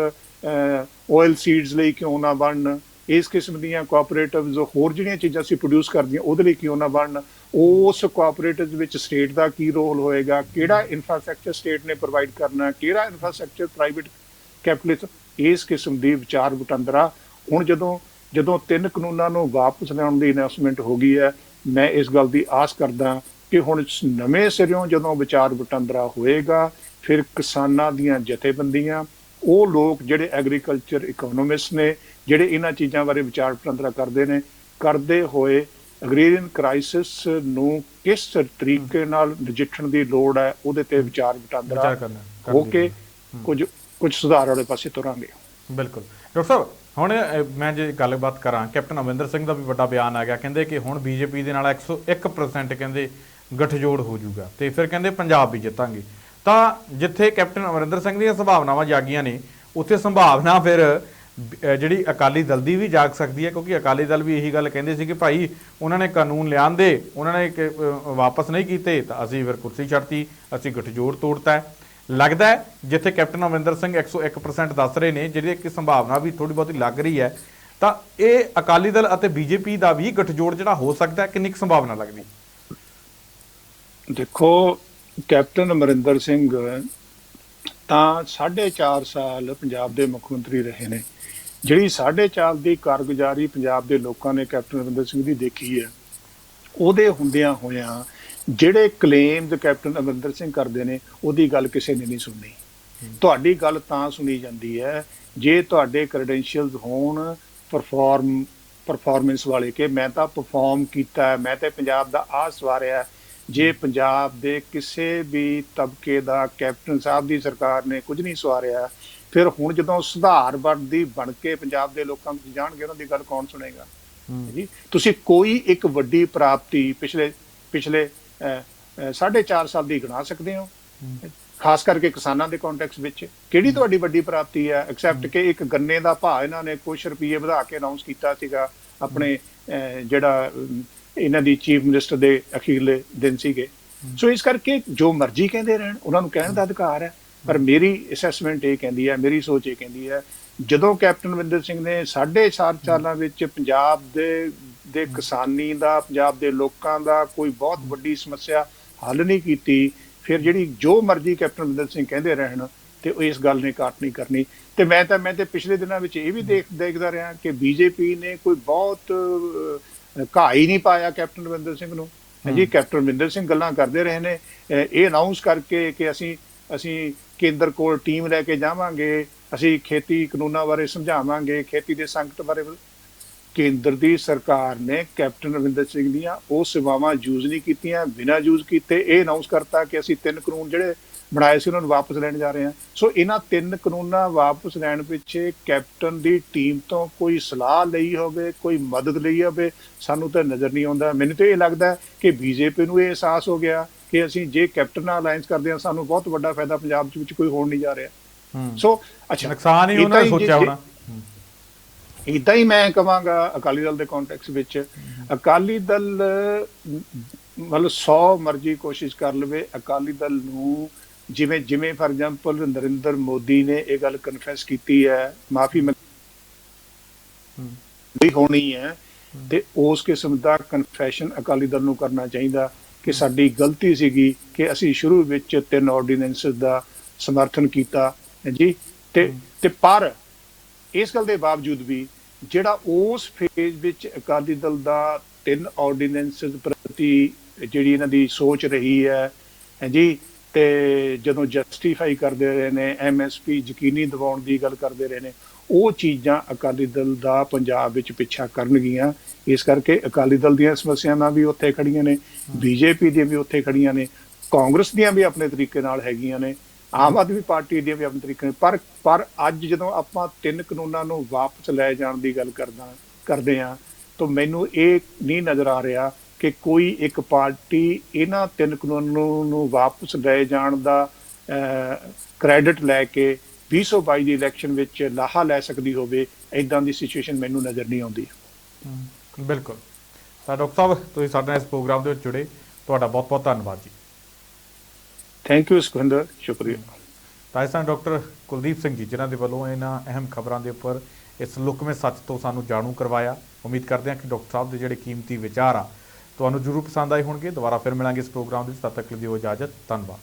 ਆਇਲ ਸੀਡਸ ਲਈ ਕਿਉਂ ਨਾ ਬਣਨ, ਇਸ ਕਿਸਮ ਦੀਆਂ ਕੋਆਪਰੇਟਿਵਸ ਹੋਰ ਜਿਹੜੀਆਂ ਚੀਜ਼ਾਂ ਅਸੀਂ ਪ੍ਰੋਡਿਊਸ ਕਰਦੀਆਂ ਉਹਦੇ ਲਈ ਕਿਉਂ ਨਾ ਬਣਨ। ਉਸ ਕੋਆਪਰੇਟਿਵ ਵਿੱਚ ਸਟੇਟ ਦਾ ਕੀ ਰੋਲ ਹੋਏਗਾ, ਕਿਹੜਾ ਇਨਫਰਾਸਟ੍ਰਕਚਰ ਸਟੇਟ ਨੇ ਪ੍ਰੋਵਾਈਡ ਕਰਨਾ, ਕਿਹੜਾ ਇਨਫਰਾਸਟ੍ਰਕਚਰ ਪ੍ਰਾਈਵੇਟ ਕੈਪੀਟਲਿਸਟ, ਇਸ ਕਿਸਮ ਦੀ ਵਿਚਾਰ ਵਟਾਂਦਰਾ। ਹੁਣ ਜਦੋਂ 3 ਕਾਨੂੰਨਾਂ ਨੂੰ ਵਾਪਸ ਲਿਆਉਣ ਦੀ ਅਨਾਉਂਸਮੈਂਟ ਹੋ ਗਈ ਹੈ, ਮੈਂ ਇਸ ਗੱਲ ਦੀ ਆਸ ਕਰਦਾ ਕਿ ਹੁਣ ਨਵੇਂ ਸਿਰਿਓਂ ਜਦੋਂ ਵਿਚਾਰ ਵਟਾਂਦਰਾ ਹੋਏਗਾ, ਫਿਰ ਕਿਸਾਨਾਂ ਦੀਆਂ ਜਥੇਬੰਦੀਆਂ, ਉਹ ਲੋਕ ਜਿਹੜੇ ਐਗਰੀਕਲਚਰ ਇਕੋਨੋਮਿਸਟ ਨੇ, ਜਿਹੜੇ ਇਹਨਾਂ ਚੀਜ਼ਾਂ ਬਾਰੇ ਵਿਚਾਰ ਵਟਾਂਦਰਾ ਕਰਦੇ ਨੇ, ਕਰਦੇ ਹੋਏ ਅਗਰੇਰੀਅਨ ਕ੍ਰਾਈਸਿਸ ਨੂੰ ਕਿਸ ਤਰੀਕੇ ਨਾਲ ਨਜਿੱਠਣ ਦੀ ਲੋੜ ਹੈ, ਉਹਦੇ ਤੇ ਵਿਚਾਰ ਵਟਾਂਦਰਾ ਹੋ ਕੇ ਕੁਝ ਸੁਧਾਰ ਵਾਲੇ ਪਾਸੇ ਤੁਰਾਂਗੇ। ਬਿਲਕੁਲ ਡਾਕਟਰ ਸਾਹਿਬ, ਹੁਣ ਮੈਂ ਜੇ ਗੱਲਬਾਤ ਕਰਾਂ, ਕੈਪਟਨ ਅਮਰਿੰਦਰ ਸਿੰਘ ਦਾ ਵੀ ਵੱਡਾ ਬਿਆਨ ਆ ਗਿਆ, ਕਹਿੰਦੇ ਕਿ ਹੁਣ ਬੀਜੇਪੀ ਦੇ ਨਾਲ 101% ਕਹਿੰਦੇ ਗੱਠਜੋੜ ਹੋ ਜਾਊਗਾ ਤੇ ਫਿਰ ਕਹਿੰਦੇ ਪੰਜਾਬ ਵੀ ਜਿੱਤਾਂਗੇ। ਤਾਂ ਜਿੱਥੇ ਕੈਪਟਨ ਅਮਰਿੰਦਰ ਸਿੰਘ ਦੀਆਂ ਸੰਭਾਵਨਾਵਾਂ ਜਾਗੀਆਂ ਨੇ, ਉੱਥੇ ਸੰਭਾਵਨਾ ਫਿਰ ਜਿਹੜੀ ਅਕਾਲੀ ਦਲ ਦੀ ਵੀ ਜਾਗ ਸਕਦੀ ਹੈ, ਕਿਉਂਕਿ ਅਕਾਲੀ ਦਲ ਵੀ ਇਹੀ ਗੱਲ ਕਹਿੰਦੇ ਸੀ ਕਿ ਭਾਈ ਉਹਨਾਂ ਨੇ ਕਾਨੂੰਨ ਲਿਆਂਦੇ, ਉਹਨਾਂ ਨੇ ਵਾਪਸ ਨਹੀਂ ਕੀਤੇ ਤਾਂ ਅਸੀਂ ਫਿਰ ਕੁਰਸੀ ਛੱਡਤੀ, ਅਸੀਂ ਗੱਠਜੋੜ ਤੋੜਤਾ। ਲੱਗਦਾ ਹੈ ਜਿੱਥੇ ਕੈਪਟਨ ਅਮਰਿੰਦਰ ਸਿੰਘ 101% ਦੱਸ ਰਹੇ ਨੇ, ਜਿਹੜੀ ਇੱਕ ਸੰਭਾਵਨਾ ਵੀ ਥੋੜੀ ਬਹੁਤੀ ਲੱਗ ਰਹੀ ਹੈ, ਤਾਂ ਇਹ ਅਕਾਲੀ ਦਲ ਅਤੇ ਬੀਜੇਪੀ ਦਾ ਵੀ ਗੱਠਜੋੜ ਜਿਹੜਾ ਹੋ ਸਕਦਾ, ਕਿੰਨੀ ਕੁ ਸੰਭਾਵਨਾ ਲੱਗਦੀ? ਦੇਖੋ, ਕੈਪਟਨ ਅਮਰਿੰਦਰ ਸਿੰਘ ਤਾਂ 4.5 ਸਾਲ ਪੰਜਾਬ ਦੇ ਮੁੱਖ ਮੰਤਰੀ ਰਹੇ ਨੇ। ਜਿਹੜੀ 4.5 ਦੀ ਕਾਰਗੁਜ਼ਾਰੀ ਪੰਜਾਬ ਦੇ ਲੋਕਾਂ ਨੇ ਕੈਪਟਨ ਅਮਰਿੰਦਰ ਸਿੰਘ ਦੀ ਦੇਖੀ ਹੈ, ਉਹਦੇ ਹੁੰਦਿਆਂ ਹੋਇਆਂ ਜਿਹੜੇ ਕਲੇਮਸ ਕੈਪਟਨ ਅਮਰਿੰਦਰ ਸਿੰਘ ਕਰਦੇ ਨੇ, ਉਹਦੀ ਗੱਲ ਕਿਸੇ ਨੇ ਨਹੀਂ ਸੁਣਨੀ। ਤੁਹਾਡੀ ਗੱਲ ਤਾਂ ਸੁਣੀ ਜਾਂਦੀ ਹੈ ਜੇ ਤੁਹਾਡੇ ਕ੍ਰੈਡੈਂਸ਼ੀਅਲਸ ਹੋਣ ਪਰਫਾਰਮੈਂਸ ਵਾਲੇ, ਕਿ ਮੈਂ ਤਾਂ ਪਰਫਾਰਮ ਕੀਤਾ, ਮੈਂ ਤਾਂ ਪੰਜਾਬ ਦਾ ਆਹ ਸਵਾਰਿਆ। ਜੇ ਪੰਜਾਬ ਦੇ ਕਿਸੇ ਵੀ ਤਬਕੇ ਦਾ ਕੈਪਟਨ ਸਾਹਿਬ ਦੀ ਸਰਕਾਰ ਨੇ ਕੁਝ ਨਹੀਂ ਸਵਾਰਿਆ, ਫਿਰ ਹੁਣ ਜਦੋਂ ਸੁਧਾਰ ਬਣ ਕੇ ਪੰਜਾਬ ਦੇ ਲੋਕਾਂ ਵਿੱਚ ਜਾਣਗੇ, ਉਹਨਾਂ ਦੀ ਗੱਲ ਕੌਣ ਸੁਣੇਗਾ ਜੀ? ਤੁਸੀਂ ਕੋਈ ਇੱਕ ਵੱਡੀ ਪ੍ਰਾਪਤੀ ਪਿਛਲੇ 4.5 ਸਾਲ ਦੀ ਗਿਣਾ ਸਕਦੇ ਹੋ, ਖਾਸ ਕਰਕੇ ਕਿਸਾਨਾਂ ਦੇ ਕੰਟੈਕਸਟ ਵਿੱਚ? ਕਿਹੜੀ ਤੁਹਾਡੀ ਵੱਡੀ ਪ੍ਰਾਪਤੀ ਹੈ, ਐਕਸੈਪਟ ਕਿ ਇੱਕ ਗੰਨੇ ਦਾ ਭਾਅ ਇਹਨਾਂ ਨੇ ਕੁਝ ਰੁਪਏ ਵਧਾ ਕੇ ਅਨਾਉਂਸ ਕੀਤਾ ਸੀਗਾ ਆਪਣੇ ਜਿਹੜਾ ਇਹਨਾਂ ਦੀ ਚੀਫ ਮਿਨਿਸਟਰ ਦੇ ਅਖੀਰਲੇ ਦਿਨ ਸੀਗੇ। ਸੋ ਇਸ ਕਰਕੇ ਜੋ ਮਰਜ਼ੀ ਕਹਿੰਦੇ ਰਹਿਣ, ਉਹਨਾਂ ਨੂੰ ਕਹਿਣ ਦਾ ਅਧਿਕਾਰ ਹੈ। ਪਰ ਮੇਰੀ ਅਸੈਸਮੈਂਟ ਇਹ ਕਹਿੰਦੀ ਹੈ, ਮੇਰੀ ਸੋਚ ਇਹ ਕਹਿੰਦੀ ਹੈ, ਜਦੋਂ ਕੈਪਟਨ ਅਮਰਿੰਦਰ ਸਿੰਘ ਨੇ 4.5 ਸਾਲਾਂ ਵਿੱਚ ਪੰਜਾਬ ਦੇ ਕਿਸਾਨੀ ਦਾ, ਪੰਜਾਬ ਦੇ ਲੋਕਾਂ ਦਾ ਕੋਈ ਬਹੁਤ ਵੱਡੀ ਸਮੱਸਿਆ ਹੱਲ ਨਹੀਂ ਕੀਤੀ, ਫਿਰ ਜਿਹੜੀ ਜੋ ਮਰਜ਼ੀ ਕੈਪਟਨ ਅਮਰਿੰਦਰ ਸਿੰਘ ਕਹਿੰਦੇ ਰਹਿਣ, ਤੇ ਉਹ ਇਸ ਗੱਲ ਨੇ ਕਾਟ ਨਹੀਂ ਕਰਨੀ। ਤੇ ਮੈਂ ਤੇ ਪਿਛਲੇ ਦਿਨਾਂ ਵਿੱਚ ਇਹ ਵੀ ਦੇਖਦਾ ਰਿਹਾ ਕਿ ਬੀਜੇਪੀ ਨੇ ਕੋਈ ਬਹੁਤ ਘਾਹ ਹੀ ਨਹੀਂ ਪਾਇਆ ਕੈਪਟਨ ਅਮਰਿੰਦਰ ਸਿੰਘ ਨੂੰ। ਜੀ ਕੈਪਟਨ ਅਮਰਿੰਦਰ ਸਿੰਘ ਗੱਲਾਂ ਕਰਦੇ ਰਹੇ ਨੇ ਇਹ ਅਨਾਉਂਸ ਕਰਕੇ ਕਿ ਅਸੀਂ ਕੇਂਦਰ ਕੋਲ ਟੀਮ ਲੈ ਕੇ ਜਾਵਾਂਗੇ, ਅਸੀਂ ਖੇਤੀ ਕਾਨੂੰਨਾਂ ਬਾਰੇ ਸਮਝਾਵਾਂਗੇ, ਖੇਤੀ ਦੇ ਸੰਕਟ ਬਾਰੇ। ਕੇਂਦਰ ਦੀ ਸਰਕਾਰ ਨੇ ਕੈਪਟਨ ਅਮਰਿੰਦਰ ਸਿੰਘ ਦੀਆਂ ਉਹ ਸੇਵਾਵਾਂ ਯੂਜ਼ ਨਹੀਂ ਕੀਤੀਆਂ, ਬਿਨਾਂ ਯੂਜ਼ ਕੀਤੇ ਇਹ ਅਨਾਉਂਸ ਕਰਤਾ ਕਿ ਅਸੀਂ 3 ਕਾਨੂੰਨ ਜਿਹੜੇ ਬਣਾਏ ਸੀ ਉਹਨਾਂ ਨੂੰ ਵਾਪਸ ਲੈਣ ਜਾ ਰਹੇ ਹਾਂ। ਸੋ ਇਹਨਾਂ 3 ਕਾਨੂੰਨਾਂ ਵਾਪਸ ਲੈਣ ਪਿੱਛੇ ਕੈਪਟਨ ਦੀ ਟੀਮ ਤੋਂ ਕੋਈ ਸਲਾਹ ਲਈ ਹੋਵੇ, ਕੋਈ ਮਦਦ ਲਈ ਹੋਵੇ, ਸਾਨੂੰ ਤਾਂ ਨਜ਼ਰ ਨਹੀਂ ਆਉਂਦਾ। ਮੈਨੂੰ ਤਾਂ ਇਹ ਲੱਗਦਾ ਕਿ ਬੀਜੇਪੀ ਨੂੰ ਇਹ ਅਹਿਸਾਸ ਹੋ ਗਿਆ ਕਿ ਅਸੀਂ ਜੇ ਕੈਪਟਨ ਨਾਲ ਅਲਾਈਅੰਸ ਕਰਦੇ ਹਾਂ ਸਾਨੂੰ ਬਹੁਤ ਵੱਡਾ ਫਾਇਦਾ ਪੰਜਾਬ ਵਿੱਚ ਕੋਈ ਹੋਣ ਨਹੀਂ ਜਾ ਰਿਹਾ। ਸੋ ਅੱਛਾ, ਨੁਕਸਾਨ ਹੀ ਉਹਨਾਂ ਨੇ ਸੋਚਿਆ ਹੋਣਾ। ਇੱਦਾਂ ਹੀ ਮੈਂ ਕਹਾਂਗਾ ਅਕਾਲੀ ਦਲ ਦੇ ਕੰਟੈਕਸ ਵਿੱਚ ਅਕਾਲੀ ਦਲ ਮਤਲਬ 100 ਮਰਜ਼ੀ ਕੋਸ਼ਿਸ਼ ਕਰ ਲਵੇ, ਅਕਾਲੀ ਦਲ ਨੂੰ ਜਿਵੇਂ ਫਾਰ ਐਗਜ਼ਾਮਪਲ ਨਰਿੰਦਰ ਮੋਦੀ ਨੇ ਇਹ ਗੱਲ ਕਨਫੈਸ ਕੀਤੀ ਹੈ, ਮਾਫੀ ਹੋਣੀ ਹੈ, ਤੇ ਉਸ ਕਿਸਮ ਦਾ ਕਨਫੈਸ਼ਨ ਅਕਾਲੀ ਦਲ ਨੂੰ ਕਰਨਾ ਚਾਹੀਦਾ ਕਿ ਸਾਡੀ ਗਲਤੀ ਸੀਗੀ ਕਿ ਅਸੀਂ ਸ਼ੁਰੂ ਵਿੱਚ 3 ਆਰਡੀਨੈਂਸਸ ਦਾ ਸਮਰਥਨ ਕੀਤਾ ਜੀ। ਤੇ ਪਰ ਇਸ ਗੱਲ ਦੇ ਬਾਵਜੂਦ ਵੀ ਜਿਹੜਾ ਉਸ ਫੇਜ਼ ਵਿੱਚ ਅਕਾਲੀ ਦਲ ਦਾ 3 ਆਰਡੀਨੈਂਸਸ ਪ੍ਰਤੀ ਜਿਹੜੀ ਇਹਨਾਂ ਦੀ ਸੋਚ ਰਹੀ ਹੈ ਜੀ, ਤੇ ਜਦੋਂ ਜਸਟੀਫਾਈ ਕਰਦੇ ਰਹੇ ਨੇ, MSP ਯਕੀਨੀ ਦਿਵਾਉਣ ਦੀ ਗੱਲ ਕਰਦੇ ਰਹੇ ਨੇ, ਉਹ ਚੀਜ਼ਾਂ ਅਕਾਲੀ ਦਲ ਦਾ ਪੰਜਾਬ ਵਿੱਚ ਪਿੱਛਾ ਕਰਨਗੀਆਂ। ਇਸ ਕਰਕੇ ਅਕਾਲੀ ਦਲ ਦੀਆਂ ਸਮੱਸਿਆਵਾਂ ਵੀ ਉੱਥੇ ਖੜੀਆਂ ਨੇ, ਬੀਜੇਪੀ ਦੀਆਂ ਵੀ ਉੱਥੇ ਖੜੀਆਂ ਨੇ, ਕਾਂਗਰਸ ਦੀਆਂ ਵੀ ਆਪਣੇ ਤਰੀਕੇ ਨਾਲ ਹੈਗੀਆਂ ਨੇ, ਆਮ ਆਦਮੀ ਪਾਰਟੀ ਦੀਆਂ ਵੀ ਆਪਣੇ ਤਰੀਕੇ ਨਾਲ। ਪਰ ਅੱਜ ਜਦੋਂ ਆਪਾਂ 3 ਕਾਨੂੰਨਾਂ ਨੂੰ ਵਾਪਸ ਲੈ ਜਾਣ ਦੀ ਗੱਲ ਕਰਦੇ ਹਾਂ ਤਾਂ ਮੈਨੂੰ ਇਹ ਨਹੀਂ ਨਜ਼ਰ ਆ ਰਿਹਾ ਕਿ ਕੋਈ ਇੱਕ ਪਾਰਟੀ ਇਹਨਾਂ 3 ਕਾਨੂੰਨਾਂ ਨੂੰ ਵਾਪਸ ਲੈ ਜਾਣ ਦਾ ਕ੍ਰੈਡਿਟ ਲੈ ਕੇ 2022 ਦੀ ਇਲੈਕਸ਼ਨ ਵਿੱਚ ਲਾਹਾ ਲੈ ਸਕਦੀ ਹੋਵੇ। ਇੱਦਾਂ ਦੀ ਸਿਚੁਏਸ਼ਨ ਮੈਨੂੰ ਨਜ਼ਰ ਨਹੀਂ ਆਉਂਦੀ। ਬਿਲਕੁਲ। ਤਾਂ ਡਾਕਟਰ ਸਾਹਿਬ ਤੁਸੀਂ ਸਾਡੇ ਨਾਲ ਇਸ ਪ੍ਰੋਗਰਾਮ ਦੇ ਵਿੱਚ ਜੁੜੇ, ਤੁਹਾਡਾ ਬਹੁਤ ਬਹੁਤ ਧੰਨਵਾਦ ਜੀ। ਥੈਂਕ ਯੂ ਸੁਖਵਿੰਦਰ, ਸ਼ੁਕਰੀਆ। ਤਾਂ ਇਸ ਤਰ੍ਹਾਂ ਡਾਕਟਰ ਕੁਲਦੀਪ ਸਿੰਘ ਜੀ ਜਿਨ੍ਹਾਂ ਦੇ ਵੱਲੋਂ ਇਹਨਾਂ ਅਹਿਮ ਖਬਰਾਂ ਦੇ ਉੱਪਰ ਇਸ ਲੁਕਵੇਂ ਸੱਚ ਤੋਂ ਸਾਨੂੰ ਜਾਣੂ ਕਰਵਾਇਆ। ਉਮੀਦ ਕਰਦੇ ਹਾਂ ਕਿ ਡਾਕਟਰ ਸਾਹਿਬ ਦੇ ਜਿਹੜੇ ਕੀਮਤੀ ਵਿਚਾਰ ਆ ਤੁਹਾਨੂੰ ਜ਼ਰੂਰ ਪਸੰਦ ਆਏ ਹੋਣਗੇ। ਦੁਬਾਰਾ ਫਿਰ ਮਿਲਾਂਗੇ ਇਸ ਪ੍ਰੋਗਰਾਮ ਵਿੱਚ, ਤਦ ਤੱਕ ਲਈ ਦਿਓ ਇਜਾਜ਼ਤ। ਧੰਨਵਾਦ।